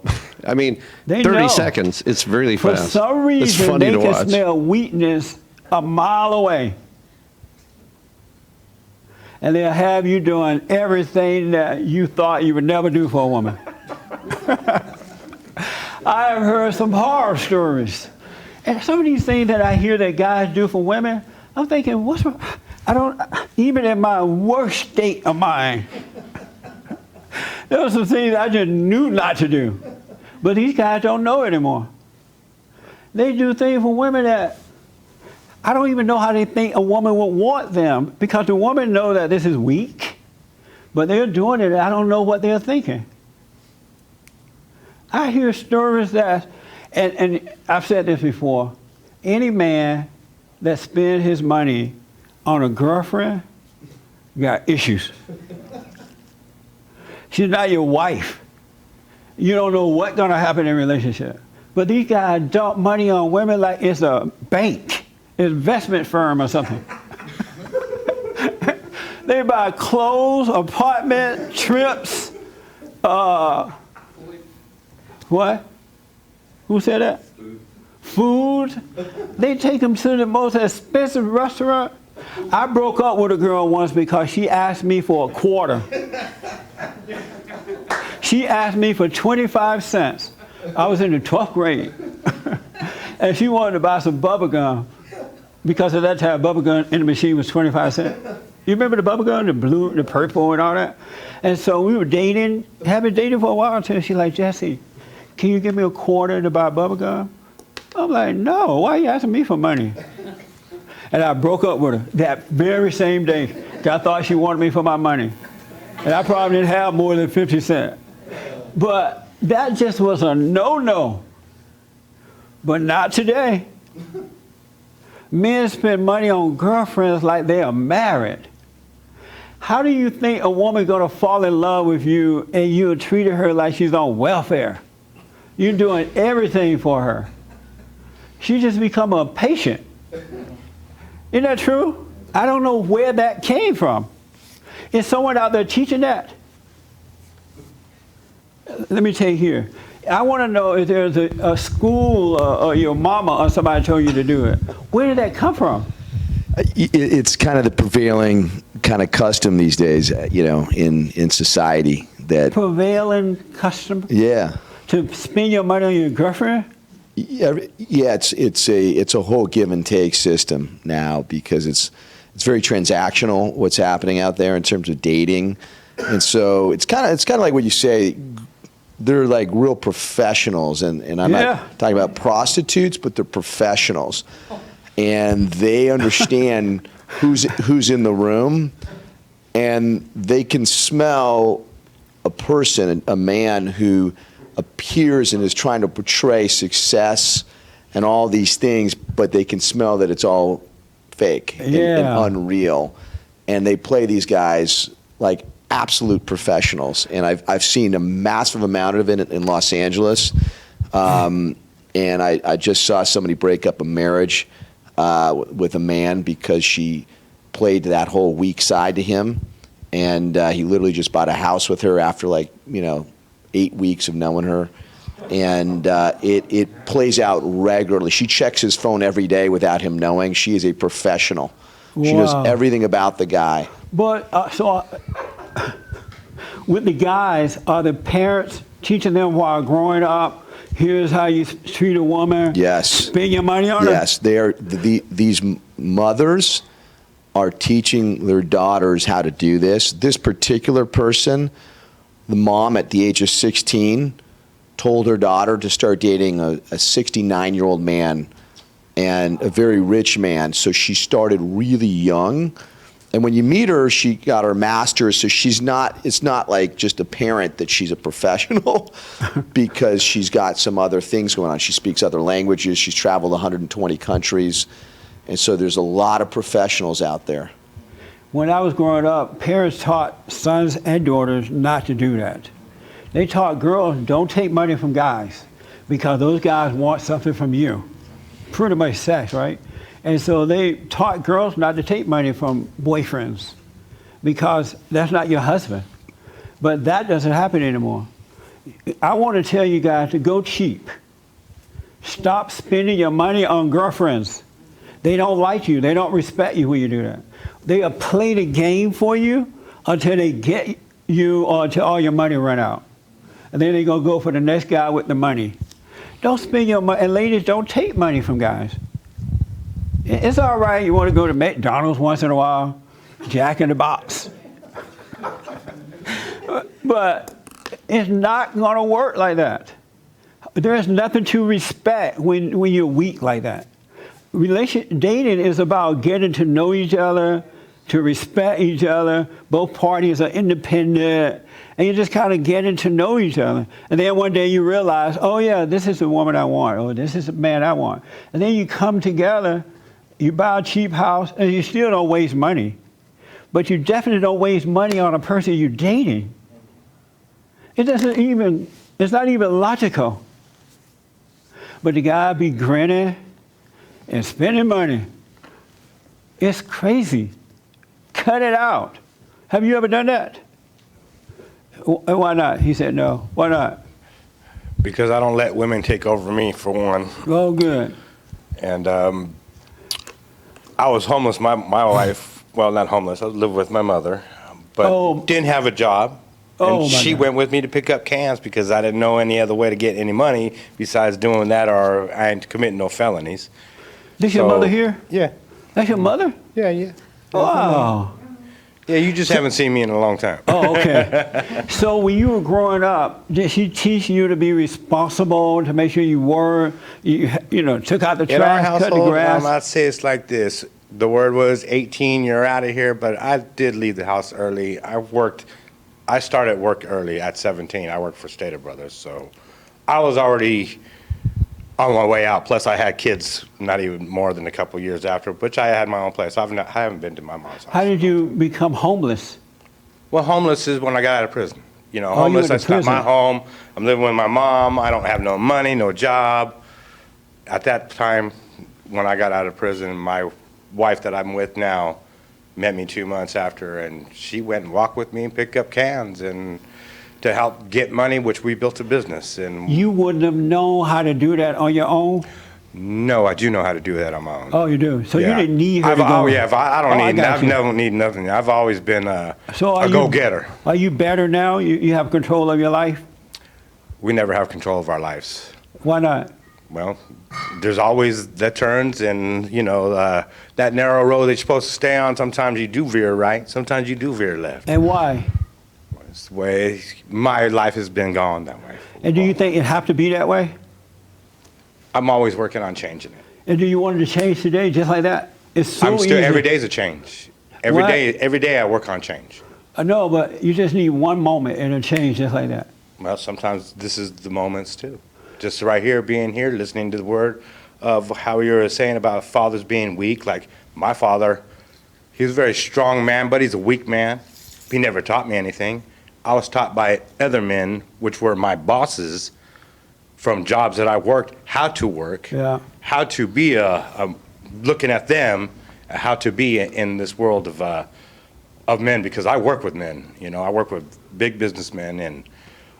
J: I mean,
A: They
J: 30
A: know.
J: seconds. It's really
A: For
J: fast.
A: some
J: it's
A: reason,
J: funny
A: they
J: to
A: can
J: watch.
A: smell weakness a mile away. And they'll have you doing everything that you thought you would never do for a woman. I have heard some horror stories. And some of these things that I hear that guys do for women, I'm thinking, what's wrong? Even in my worst state of mind, there were some things I just knew not to do. But these guys don't know anymore. They do things for women that I don't even know how they think a woman would want them, because the woman know that this is weak, but they're doing it and I don't know what they're thinking. I hear stories that, and I've said this before, any man that spends his money on a girlfriend got issues. She's not your wife. You don't know what's gonna happen in a relationship. But these guys dump money on women like it's a bank, investment firm or something. They buy clothes, apartment, trips, what? Who said that? Food. They take them to the most expensive restaurant. I broke up with a girl once because she asked me for a quarter. She asked me for 25 cents. I was in the 12th grade. And she wanted to buy some bubble gum, because at that time, bubble gum in the machine was 25 cents. You remember the bubble gum, the blue, the purple, and all that? And so we were dating, have been dating for a while until she's like, Jesse, can you give me a quarter to buy bubble gum? I'm like, no, why are you asking me for money? And I broke up with her that very same day, 'cause I thought she wanted me for my money. And I probably didn't have more than 50 cents. But that just was a no-no. But not today. Men spend money on girlfriends like they are married. How do you think a woman's gonna fall in love with you and you're treating her like she's on welfare? You're doing everything for her. She just become a patient. Isn't that true? I don't know where that came from. Is someone out there teaching that? Let me take here. I want to know if there's a school or your mama or somebody told you to do it. Where did that come from?
K: It's kind of the prevailing kind of custom these days, in society. That
A: Prevailing custom?
K: Yeah.
A: To spend your money on your girlfriend?
K: Yeah, it's a whole give and take system now, because it's very transactional what's happening out there in terms of dating, and so it's kind of like what you say. They're like real professionals, and I'm not talking about prostitutes, but they're professionals, and they understand who's in the room, and they can smell a person, a man who appears and is trying to portray success and all these things, but they can smell that it's all fake and unreal, and they play these guys like absolute professionals. And I've seen a massive amount of it in Los Angeles, and I just saw somebody break up a marriage with a man because she played that whole weak side to him, and he literally just bought a house with her after 8 weeks of knowing her, and it plays out regularly. She checks his phone every day without him knowing. She is a professional. She knows everything about the guy.
A: But with the guys, are the parents teaching them while growing up, here's how you treat a woman?
K: Yes.
A: Spend your money on her?
K: Yes, these mothers are teaching their daughters how to do this. This particular person, the mom at the age of 16, told her daughter to start dating a 69-year-old man and a very rich man. So she started really young. And when you meet her, she got her master's, so it's not like just apparent that she's a professional because she's got some other things going on. She speaks other languages, she's traveled 120 countries, and so there's a lot of professionals out there.
A: When I was growing up, parents taught sons and daughters not to do that. They taught girls, don't take money from guys because those guys want something from you. Pretty much sex, right? And so they taught girls not to take money from boyfriends because that's not your husband. But that doesn't happen anymore. I want to tell you guys to go cheap. Stop spending your money on girlfriends. They don't like you. They don't respect you when you do that. They'll play the game for you until they get you or until all your money run out. And then they're going to go for the next guy with the money. Don't spend your money. And ladies, don't take money from guys. It's all right. You want to go to McDonald's once in a while, Jack in the Box. But it's not going to work like that. There's nothing to respect when you're weak like that. Dating is about getting to know each other, to respect each other. Both parties are independent, and you're just kind of getting to know each other. And then one day you realize, oh yeah, this is the woman I want, or this is the man I want. And then you come together, you buy a cheap house, and you still don't waste money. But you definitely don't waste money on a person you're dating. It's not even logical. But the guy be grinning and spending money. It's crazy. Cut it out. Have you ever done that? Why not? He said no. Why not?
B: Because I don't let women take over me, for one.
A: Oh, good.
B: And I was homeless. My wife, well, not homeless. I lived with my mother, but didn't have a job. And she went with me to pick up cans because I didn't know any other way to get any money besides doing that, or I ain't committing no felonies.
A: This your mother here?
B: Yeah.
A: That's your mother?
B: Yeah.
A: Wow.
B: Yeah, you just haven't seen me in a long time.
A: Oh, okay. So when you were growing up, did she teach you to be responsible, to make sure you took out the
B: In our
A: trash, cut the
B: household,
A: grass?
B: I'd say it's like this. The word was 18, you're out of here, but I did leave the house early. I started work early at 17. I worked for Stater Brothers, so I was already on my way out. Plus, I had kids not even more than a couple years after, which I had my own place. I haven't been to my mom's house.
A: How did you become homeless?
B: Well, homeless is when I got out of prison. Homeless, I stopped my home. I'm living with my mom. I don't have no money, no job. At that time, when I got out of prison, my wife that I'm with now met me 2 months after, and she went and walked with me and picked up cans and to help get money, which we built a business. And
A: you wouldn't have known how to do that on your own?
B: No, I do know how to do that on my own.
A: Oh, you do? So
B: yeah.
A: you didn't need her to go?
B: Oh, yeah. I've
A: you.
B: never needed nothing. I've always been a go-getter.
A: Are you better now? You have control of your life?
B: We never have control of our lives.
A: Why not?
B: Well, there's always the turns, and that narrow road that you're supposed to stay on. Sometimes you do veer right, sometimes you do veer left.
A: And why?
B: It's the way my life has been gone that way.
A: And do you think it have to be that way?
B: I'm always working on changing it.
A: And do you want it to change today, just like that? It's so easy.
B: Every day's a change. Every day I work on change.
A: I know, but you just need one moment and it'll change just like that.
B: Well, sometimes this is the moments too. Just right here, being here, listening to the word of how you were saying about fathers being weak. Like my father, he was a very strong man, but he's a weak man. He never taught me anything. I was taught by other men, which were my bosses, from jobs that I worked, how to work, how to be looking at them, how to be in this world of men, because I work with men. I work with big businessmen, and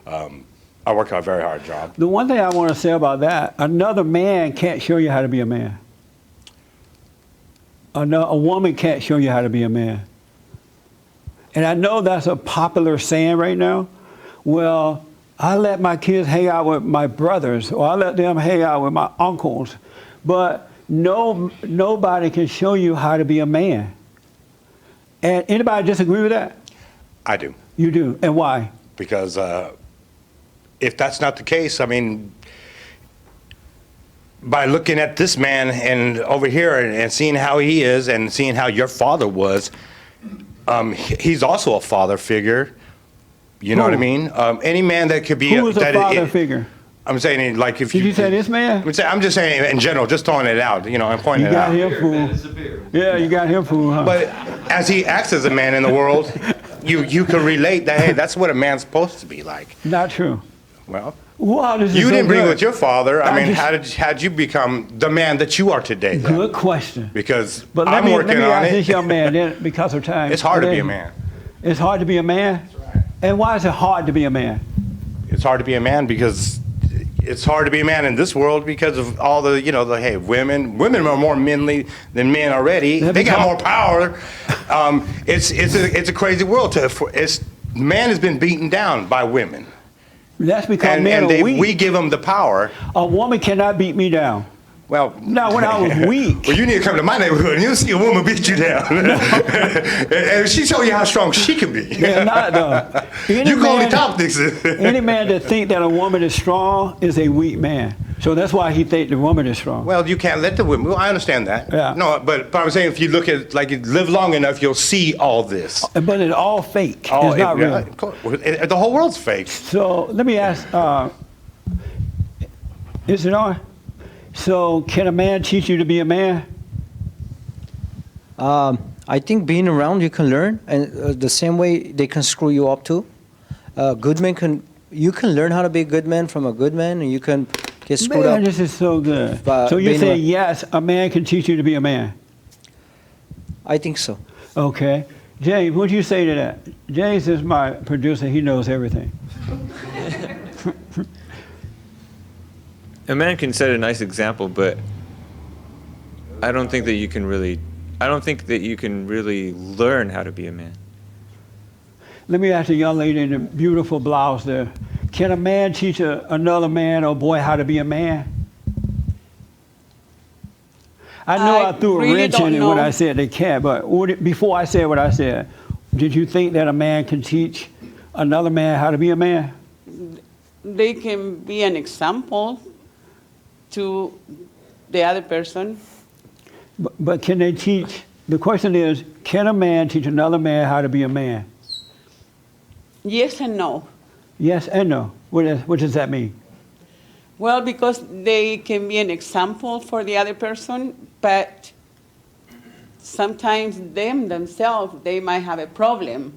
B: I work a very hard job.
A: The one thing I want to say about that, another man can't show you how to be a man. A woman can't show you how to be a man. And I know that's a popular saying right now. Well, I let my kids hang out with my brothers, or I let them hang out with my uncles. But nobody can show you how to be a man. And anybody disagree with that?
B: I do.
A: You do? And why?
B: Because if that's not the case, I mean, by looking at this man and over here and seeing how he is and seeing how your father was, he's also a father figure. You know what I
A: Who?
B: mean? Any man that could be
A: Who is a
B: that
A: father figure?
B: I'm saying, like, if
A: Did you say this man?
B: I'm just saying in general, just throwing it out. You know, I'm pointing
A: You
B: it
A: got
B: out.
A: him fooled. Yeah, you got him fooled, huh?
B: But as he acts as a man in the world, you can relate that. Hey, that's what a man's supposed to be like.
A: Not true.
B: Well,
A: Wow, this is
B: you
A: so
B: didn't bring it
A: good.
B: with your father. I
A: I
B: mean,
A: just-
B: how'd you become the man that you are today? Then?
A: Good question.
B: Because
A: But
B: I'm
A: let
B: working
A: me
B: on
A: ask
B: it.
A: this young man, then, because of time.
B: It's hard to be a man.
A: It's hard to be a man? And why is it hard to be a man?
B: It's hard to be a man because it's hard to be a man in this world because of all the, hey, women are more manly than men already.
A: Let
B: They
A: me
B: got
A: talk-
B: more power. It's a crazy world. Man has been beaten down by women.
A: That's because men are weak.
B: We give them the power.
A: A woman cannot beat me down.
B: Well,
A: No, when I was weak.
B: Well, you need to come to my neighborhood and you'll see a woman beat you down. And she show you how strong she can be.
A: They're not, though. Any
B: You can only
A: man-
B: top this.
A: Any man that think that a woman is strong is a weak man. So that's why he think the woman is strong.
B: Well, you can't let the women. Well, I understand that.
A: Yeah.
B: No, but I'm saying if you look at, like, you live long enough, you'll see all this.
A: But it's all fake.
B: Oh,
A: it's not real.
B: of course. The whole world's fake.
A: So let me ask, is it on? So can a man teach you to be a man?
L: I think being around you can learn, and the same way they can screw you up too. Good men you can learn how to be a good man from a good man, and you can get screwed
A: Man,
L: up.
A: this is so good.
L: But
A: So you're
L: being
A: saying,
L: around-
A: yes, a man can teach you to be a man.
L: I think so.
A: Okay. James, what'd you say to that? James is my producer. He knows everything.
F: A man can set a nice example, but I don't think that you can really learn how to be a man.
A: Let me ask the young lady in the beautiful blouse there. Can a man teach another man or boy how to be a man? I know I threw a
D: really
A: wrench
D: don't
A: in it when
D: know.
A: I said they can't, but before I said what I said, did you think that a man can teach another man how to be a man?
D: They can be an example to the other person.
A: But can they teach? The question is, can a man teach another man how to be a man?
D: Yes and no.
A: Yes and no. What does that mean?
D: Well, because they can be an example for the other person, but sometimes themselves, they might have a problem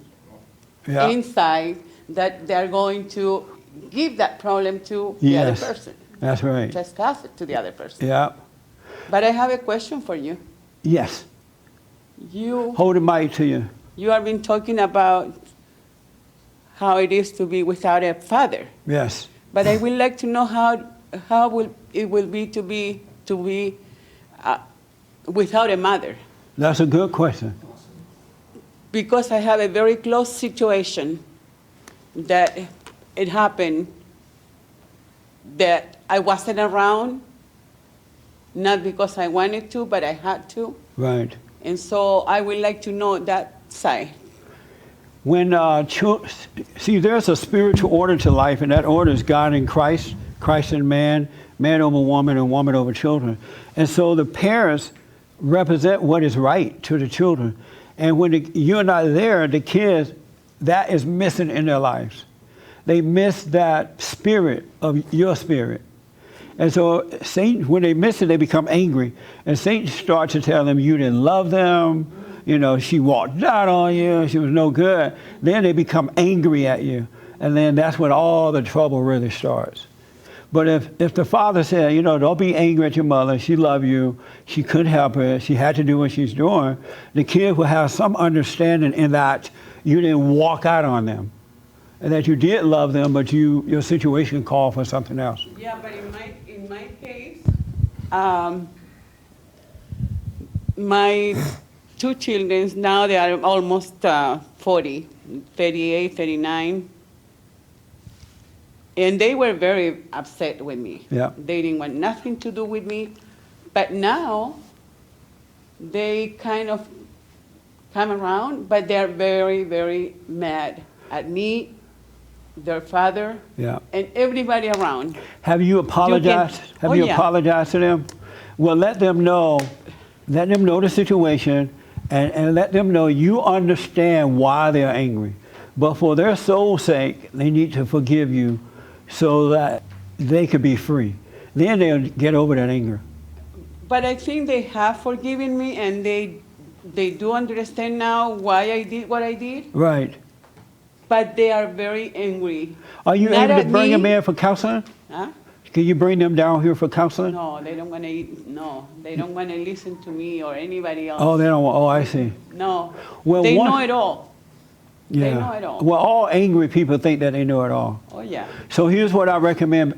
A: Yeah.
D: inside that they're going to give that problem to the
A: Yes.
D: other person,
A: That's right.
D: discuss it to the other person.
A: Yeah.
D: But I have a question for you.
A: Yes.
D: You
A: Hold the mic to you.
D: have been talking about how it is to be without a father.
A: Yes.
D: But I would like to know how will it will be to be without a mother,
A: That's a good question.
D: because I have a very close situation that it happened that I wasn't around, not because I wanted to, but I had to,
A: Right.
D: and so I would like to know that side.
A: When see, there's a spiritual order to life, and that order is God in Christ, Christ in man, man over woman, and woman over children. And so the parents represent what is right to the children. And when you're not there, the kids, that is missing in their lives. They miss that spirit of your spirit. And so Satan, when they miss it, they become angry. And Satan starts to tell them, you didn't love them. You know, she walked out on you. She was no good. Then they become angry at you. And then that's when all the trouble really starts. But if the father said, you know, don't be angry at your mother. She loved you. She couldn't help it. She had to do what she's doing. The kid will have some understanding in that you didn't walk out on them. And that you did love them, but your situation called for something else.
D: Yeah, but in my case, my two children now they are almost 40, 38, 39, and they were very upset with me.
A: Yeah.
D: They didn't want nothing to do with me, but now they kind of come around, but they're very, very mad at me their father,
A: Yeah.
D: and everybody around.
A: Have you apologized? Have
D: Oh,
A: you
D: yeah.
A: apologized to them? Well, let them know the situation, and let them know you understand why they're angry. But for their soul's sake, they need to forgive you so that they could be free. Then they'll get over that anger.
D: But I think they have forgiven me, and they do understand now why I did what I did.
A: Right.
D: But they are very angry.
A: Are you
D: Not
A: able to
D: at
A: bring
D: me.
A: them in for counseling?
D: Huh?
A: Can you bring them down here for counseling?
D: No, they don't want to. No, they don't want to listen to me or anybody else.
A: Oh, they don't want, oh, I see.
D: No,
A: Well,
D: they
A: one-
D: know it all.
A: Yeah.
D: They know it all.
A: Well, all angry people think that they know it all.
D: Oh yeah.
A: So here's what I recommend.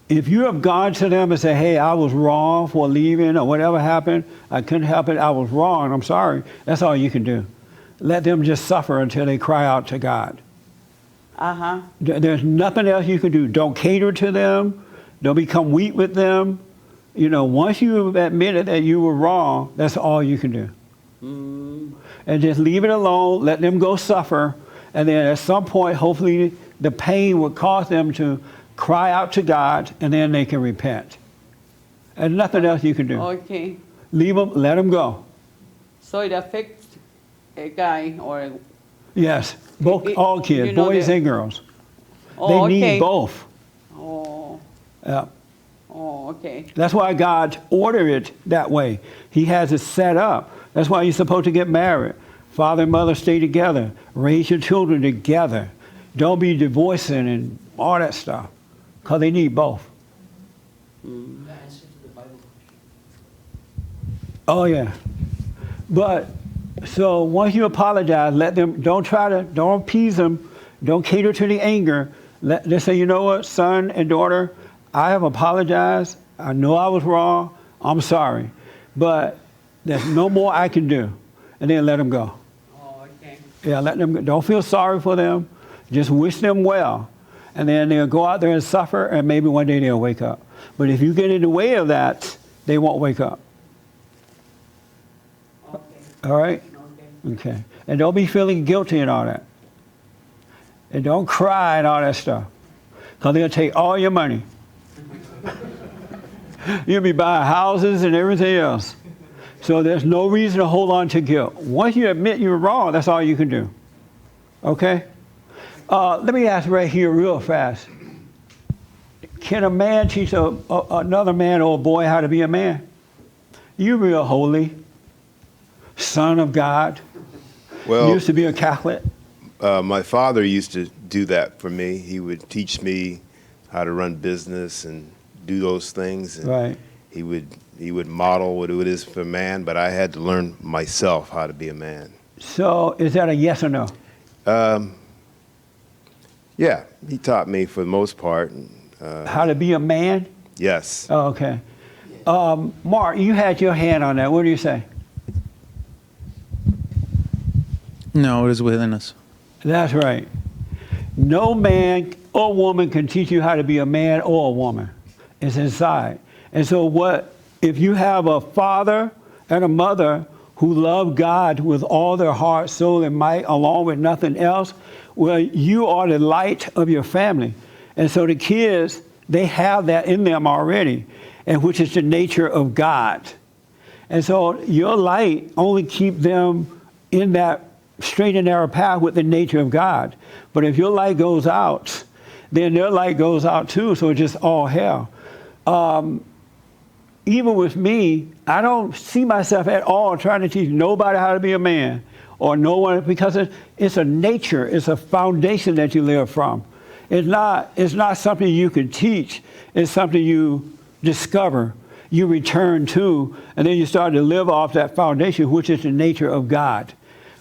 A: If you have gone to them and say, hey, I was wrong for leaving or whatever happened, I couldn't help it, I was wrong, I'm sorry, that's all you can do. Let them just suffer until they cry out to God.
D: Uh-huh.
A: There's nothing else you can do. Don't cater to them. Don't become weak with them. You know, once you admitted that you were wrong, that's all you can do. And just leave it alone, let them go suffer, and then at some point, hopefully, the pain will cause them to cry out to God, and then they can repent. And nothing else you can do.
D: Okay.
A: Leave them, let them go.
D: So it affects a guy or.
A: Yes, both, all kids,
D: you know
A: boys
D: that-
A: and girls.
D: Oh,
A: They
D: okay.
A: need both.
D: Oh.
A: Yeah.
D: Oh, okay.
A: That's why God ordered it that way. He has it set up. That's why you're supposed to get married. Father and mother stay together. Raise your children together. Don't be divorcing and all that stuff, because they need both. Oh, yeah. But, so once you apologize, let them, don't appease them. Don't cater to the anger. Just say, you know what, son and daughter, I have apologized. I know I was wrong. I'm sorry. But there's no more I can do. And then let them go.
D: Oh, okay.
A: Yeah, let them go. Don't feel sorry for them. Just wish them well. And then they'll go out there and suffer, and maybe one day they'll wake up. But if you get in the way of that, they won't wake up.
D: Okay.
A: All right?
D: Okay.
A: Okay. And don't be feeling guilty and all that. And don't cry and all that stuff. Because they'll take all your money. You'll be buying houses and everything else. So there's no reason to hold on to guilt. Once you admit you're wrong, that's all you can do. Okay? Let me ask right here real fast. Can a man teach another man or a boy how to be a man? You real holy, son of God.
M: Well,
A: Used to be a Catholic.
M: my father used to do that for me. He would teach me how to run business and do those things. And
A: Right.
M: he would model what it is for a man, but I had to learn myself how to be a man.
A: So is that a yes or no?
M: Yeah, he taught me for the most part.
A: How to be a man?
M: Yes.
A: Oh, okay. Mark, you had your hand on that. What do you say?
N: No, it is within us.
A: That's right. No man or woman can teach you how to be a man or a woman. It's inside. And so if you have a father and a mother who love God with all their heart, soul, and might, along with nothing else, well, you are the light of your family. And so the kids, they have that in them already, and which is the nature of God. And so your light only keep them in that straight and narrow path with the nature of God. But if your light goes out, then their light goes out too, so it's just all hell. Even with me, I don't see myself at all trying to teach nobody how to be a man or no one, because it's a nature, it's a foundation that you live from. It's not something you can teach, it's something you discover, you return to, and then you start to live off that foundation, which is the nature of God.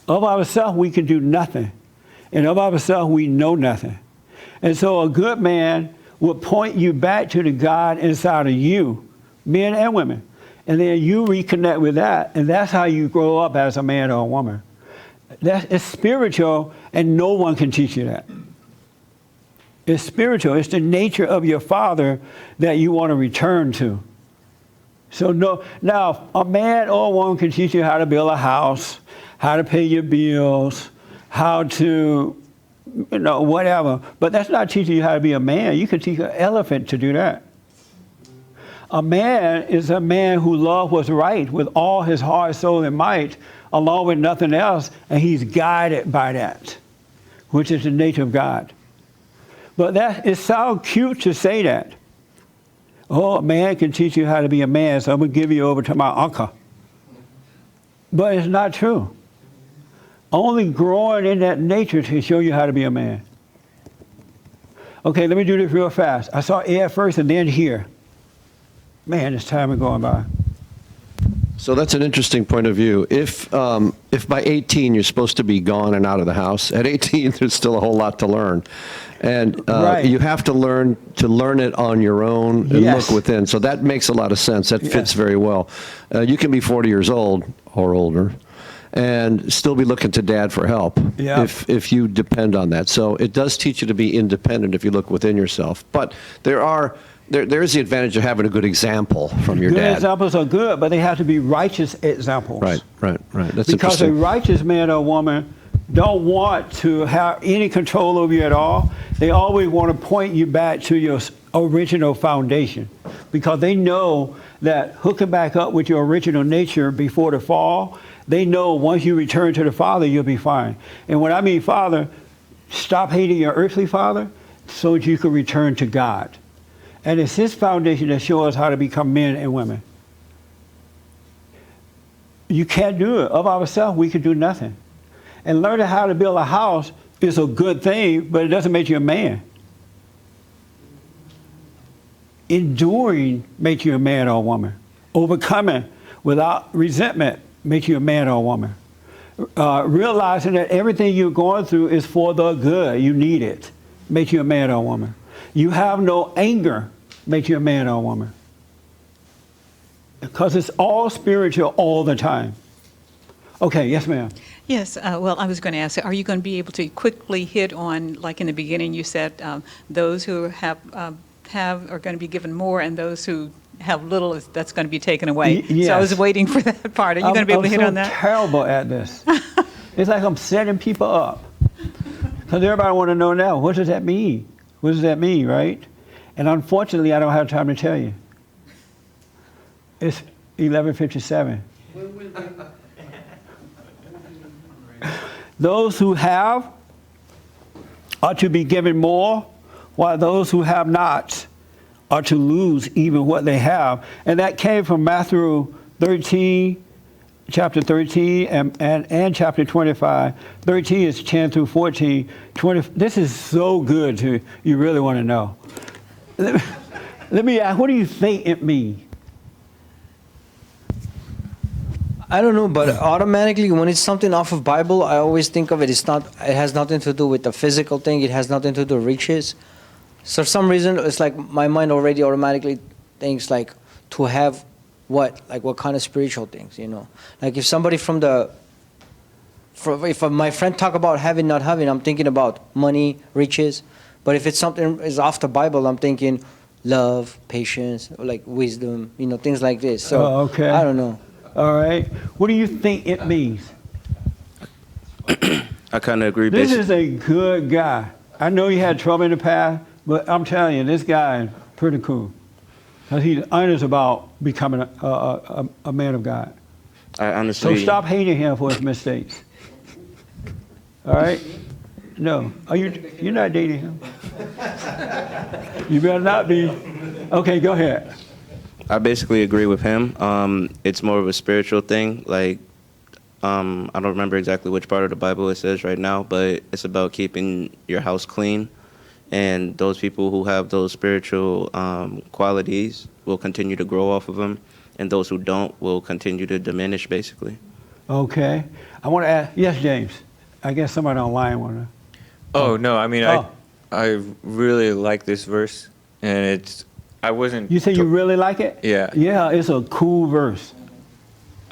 A: Of ourselves, we can do nothing. And of ourselves, we know nothing. And so a good man will point you back to the God inside of you, men and women. And then you reconnect with that, and that's how you grow up as a man or a woman. It's spiritual, and no one can teach you that. It's spiritual. It's the nature of your Father that you want to return to. So now, a man or a woman can teach you how to build a house, how to pay your bills, how to whatever. But that's not teaching you how to be a man. You can teach an elephant to do that. A man is a man who loves what's right with all his heart, soul, and might, along with nothing else, and he's guided by that, which is the nature of God. But it sounds cute to say that. Oh, a man can teach you how to be a man, so I'm going to give you over to my uncle. But it's not true. Only growing in that nature to show you how to be a man. Okay, let me do this real fast. I saw Ed first and then here. Man, this time is going by.
J: So that's an interesting point of view. If by 18 you're supposed to be gone and out of the house, at 18 there's still a whole lot to learn. And
A: Right.
J: you have to learn it on your own and
A: Yes.
J: look within. So that makes a lot of sense. That fits very well. You can be 40 years old or older and still be looking to dad for help
A: Yeah.
J: if you depend on that. So it does teach you to be independent if you look within yourself. But there is the advantage of having a good example from your
A: Good
J: dad.
A: examples are good, but they have to be righteous examples.
J: Right. That's
A: Because a
J: interesting.
A: righteous man or woman don't want to have any control over you at all. They always want to point you back to your original foundation, because they know that hooking back up with your original nature before the fall, they know once you return to the Father, you'll be fine. And when I mean Father, stop hating your earthly father so that you can return to God. And it's His foundation that shows us how to become men and women. You can't do it. Of ourselves, we can do nothing. And learning how to build a house is a good thing, but it doesn't make you a man. Enduring makes you a man or a woman. Overcoming without resentment makes you a man or a woman. Realizing that everything you're going through is for the good, you need it, makes you a man or a woman. You have no anger, makes you a man or a woman. Because it's all spiritual all the time. Okay, yes, ma'am.
O: Yes, well, I was going to ask, are you going to be able to quickly hit on, like in the beginning you said, those who have are going to be given more, and those who have little, that's going to be taken away.
A: Yes.
O: So I was waiting for that part. Are you going to be able to hit on that?
A: I'm so terrible at this. It's like I'm setting people up. Because everybody want to know now, what does that mean? What does that mean, right? And unfortunately, I don't have time to tell you. It's 11:57. Those who have are to be given more, while those who have not are to lose even what they have. And that came from Matthew 13, chapter 13, and chapter 25. 13 is 10 through 14. 20, this is so good to you really want to know. Let me ask, what do you think it means?
L: I don't know, but automatically when it's something off of Bible, I always think of it. It has nothing to do with the physical thing. It has nothing to do with riches. So for some reason, it's like my mind already automatically thinks like to have what, like what kind of spiritual things, you know? Like if somebody if my friend talk about having, not having, I'm thinking about money, riches. But if it's something is off the Bible, I'm thinking love, patience, like wisdom, you know, things like this. So
A: okay.
L: I don't know.
A: All right. What do you think it means?
I: I kind of agree.
A: This is a good guy. I know he had trouble in the past, but I'm telling you, this guy is pretty cool. Because he's honest about becoming a man of God.
I: I honestly.
A: So stop hating him for his mistakes. All right? No. You're not dating him. You better not be. Okay, go ahead.
I: I basically agree with him. It's more of a spiritual thing. Like, I don't remember exactly which part of the Bible it says right now, but it's about keeping your house clean. And those people who have those spiritual qualities will continue to grow off of them. And those who don't will continue to diminish, basically.
A: Okay. I want to ask, yes, James. I guess somebody online want to.
F: Oh, no, I mean, I really like this verse, and I wasn't.
A: You say you really like it?
F: Yeah.
A: Yeah, it's a cool verse.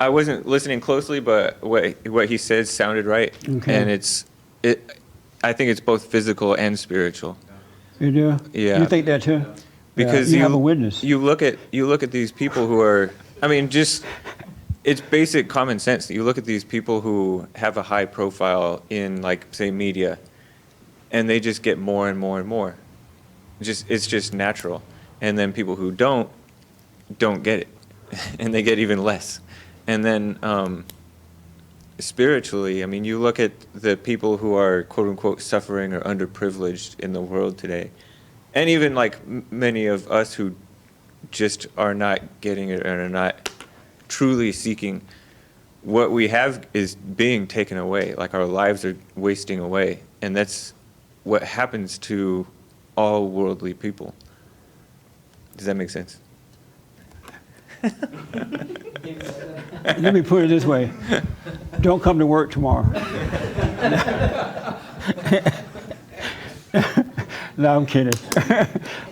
F: I wasn't listening closely, but what he said sounded right.
A: Okay.
F: And I think it's both physical and spiritual.
A: You do?
F: Yeah.
A: You think that too?
F: Because
A: you have a witness.
F: You look at these people who are, I mean, just it's basic common sense. You look at these people who have a high profile in, like, say, media, and they just get more and more and more. It's just natural. And then people who don't get it, and they get even less. And then spiritually, I mean, you look at the people who are quote unquote suffering or underprivileged in the world today, and even like many of us who just are not getting it and are not truly seeking, what we have is being taken away. Like our lives are wasting away, and that's what happens to all worldly people. Does that make sense?
A: Let me put it this way. Don't come to work tomorrow. No, I'm kidding.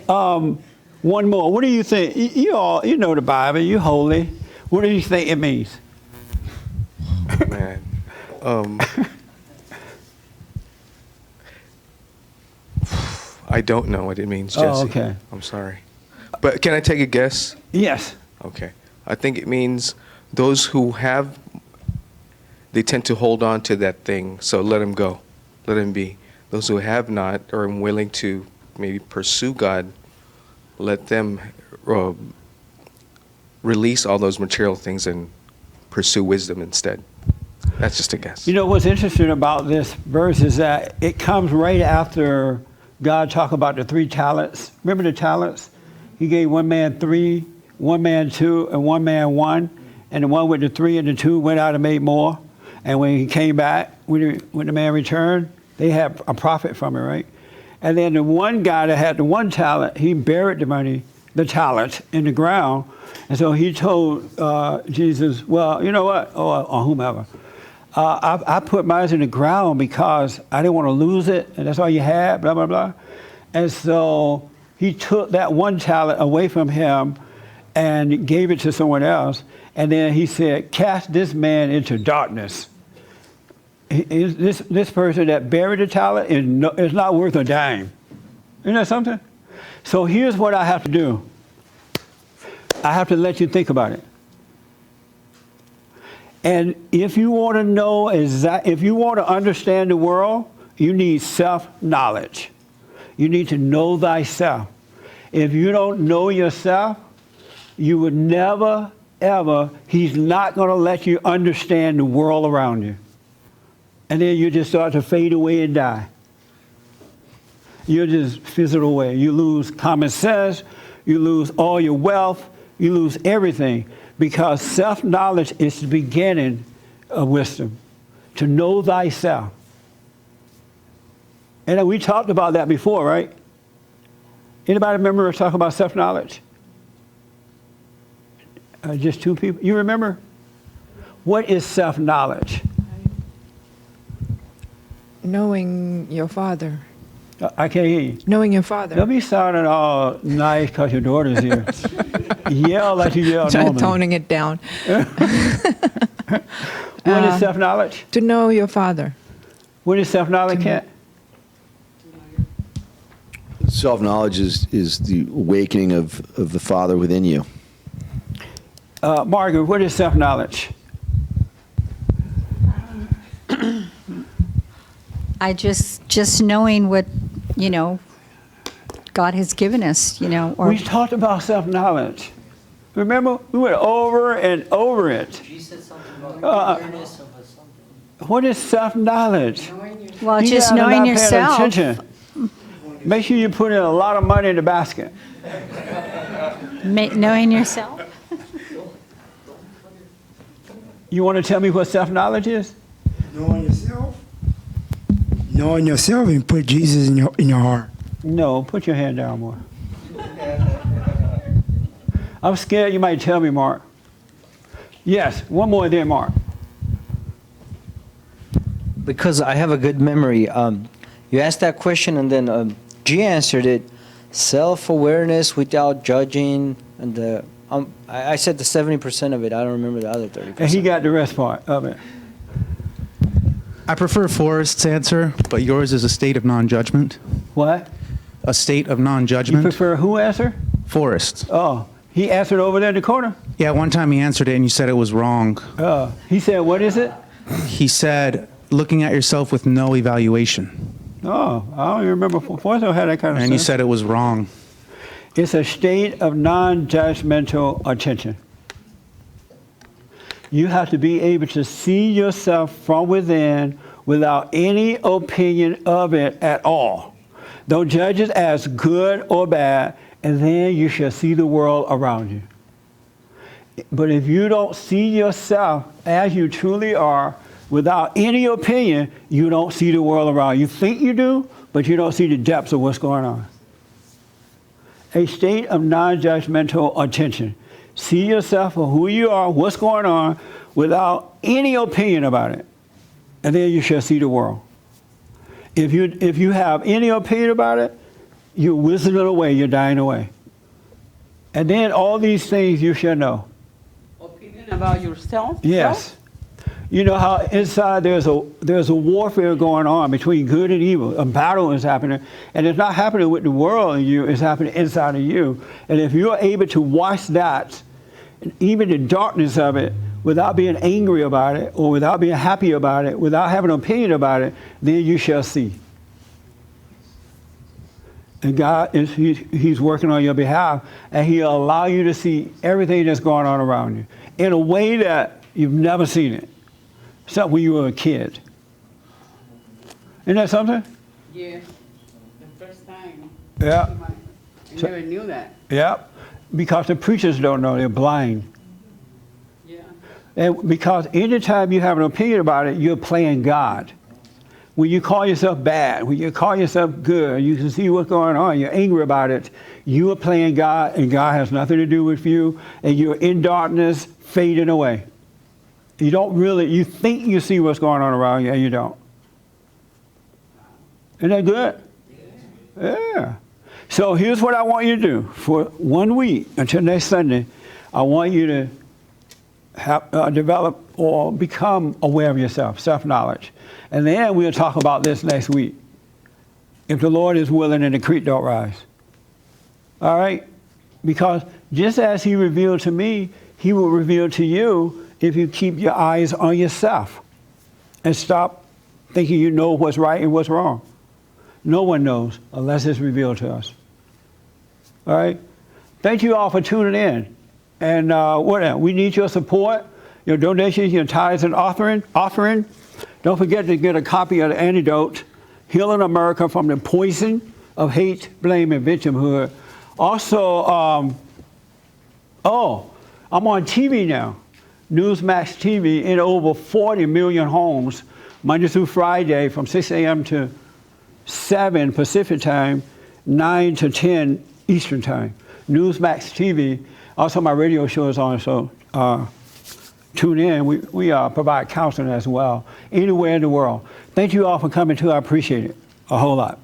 A: One more. What do you think? You know the Bible. You holy. What do you think it means?
P: Man. I don't know what it means, Jesse.
A: Oh, okay.
P: I'm sorry. But can I take a guess?
A: Yes.
P: Okay. I think it means those who have, they tend to hold on to that thing, so let them go. Let them be. Those who have not or are willing to maybe pursue God, let them release all those material things and pursue wisdom instead. That's just a guess.
A: You know what's interesting about this verse is that it comes right after God talked about the 3 talents. Remember the talents? He gave one man 3, one man 2, and one man 1. And the one with the 3 and the 2 went out and made more. And when he came back, when the man returned, they had a profit from it, right? And then the one guy that had the 1 talent, he buried the money, the talent, in the ground. And so he told Jesus, well, you know what, or whomever, I put mine in the ground because I didn't want to lose it, and that's all you had, blah, blah, blah. And so he took that 1 talent away from him and gave it to someone else. And then he said, cast this man into darkness. This person that buried the talent is not worth a dime. Isn't that something? So here's what I have to do. I have to let you think about it. And if you want to know if you want to understand the world, you need self-knowledge. You need to know thyself. If you don't know yourself, you would never, ever, he's not going to let you understand the world around you. And then you just start to fade away and die. You just fizzle away. You lose common sense. You lose all your wealth. You lose everything. Because self-knowledge is the beginning of wisdom. To know thyself. And we talked about that before, right? Anybody remember us talking about self-knowledge? Just 2 people. You remember? What is self-knowledge?
Q: Knowing your father.
A: I can't hear you.
Q: Knowing your father.
A: Don't be sounding all nice because your daughter's here. Yell like you yell normally.
Q: Toning it down.
A: What is self-knowledge?
Q: To know your father.
A: What is self-knowledge, Kent?
K: Self-knowledge is the awakening of the Father within you.
A: Margaret, what is self-knowledge?
R: I just knowing what, God has given us, or
A: We talked about self-knowledge. Remember? We went over and over it.
L: She said something about awareness of something.
A: What is self-knowledge?
R: well,
A: You
R: just
A: guys are
R: knowing
A: not paying
R: yourself.
A: attention. Make sure you put in a lot of money in the basket.
R: Knowing yourself.
A: You want to tell me what self-knowledge is?
S: Knowing yourself. Knowing yourself and put Jesus in your heart.
A: No, put your hand down more. I'm scared you might tell me, Mark. Yes, one more there, Mark.
L: Because I have a good memory. You asked that question and then G answered it. Self-awareness without judging, and I said the 70% of it. I don't remember the other 30%.
A: And he got the rest part of it.
N: I prefer Forrest's answer, but yours is a state of non-judgment.
A: What?
N: A state of
A: You
N: non-judgment.
A: prefer who answer?
N: Forrest.
A: Oh, he answered over there in the corner.
N: Yeah, one time he answered it and you said it was wrong.
A: He said, what is it?
N: He said, looking at yourself with no evaluation.
A: Oh, I don't even remember. Forrest had that kind of
N: And you
A: stuff.
N: said it was wrong.
A: It's a state of non-judgmental attention. You have to be able to see yourself from within without any opinion of it at all. Don't judge it as good or bad, and then you shall see the world around you. But if you don't see yourself as you truly are, without any opinion, you don't see the world around you. You think you do, but you don't see the depths of what's going on. A state of non-judgmental attention. See yourself for who you are, what's going on, without any opinion about it. And then you shall see the world. If you have any opinion about it, you're whistling away, you're dying away. And then all these things you shall know.
D: Opinion about yourself?
A: Yes. You know how inside there's a warfare going on between good and evil. A battle is happening, and it's not happening with the world in you, it's happening inside of you. And if you're able to watch that, even the darkness of it, without being angry about it, or without being happy about it, without having an opinion about it, then you shall see. And God He's working on your behalf, and He'll allow you to see everything that's going on around you in a way that you've never seen it. Except when you were a kid. Isn't that something?
D: Yes. The first time.
A: Yeah.
D: I never knew that.
A: Yeah. Because the preachers don't know, they're blind.
D: Yeah.
A: And because anytime you have an opinion about it, you're playing God. When you call yourself bad, when you call yourself good, you can see what's going on, you're angry about it, you are playing God, and God has nothing to do with you, and you're in darkness, fading away. You don't really, you think you see what's going on around you, and you don't. Isn't that good? Yeah. So here's what I want you to do. For 1 week, until next Sunday, I want you to have, develop or become aware of yourself, self-knowledge. And then we'll talk about this next week. If the Lord is willing and the creek don't rise. All right? Because just as He revealed to me, He will reveal to you if you keep your eyes on yourself and stop thinking you know what's right and what's wrong. No one knows unless it's revealed to us. All right? Thank you all for tuning in. And we need your support, your donations, your tithes and offering. Don't forget to get a copy of the antidote, Healing America from the Poison of Hate, Blame, and Victimhood. Also, I'm on TV now. Newsmax TV in over 40 million homes, Monday through Friday from 6 a.m. to 7 Pacific time, 9 to 10 Eastern time. Newsmax TV. Also, my radio show is on, so tune in. We provide counseling as well, anywhere in the world. Thank you all for coming too. I appreciate it a whole lot.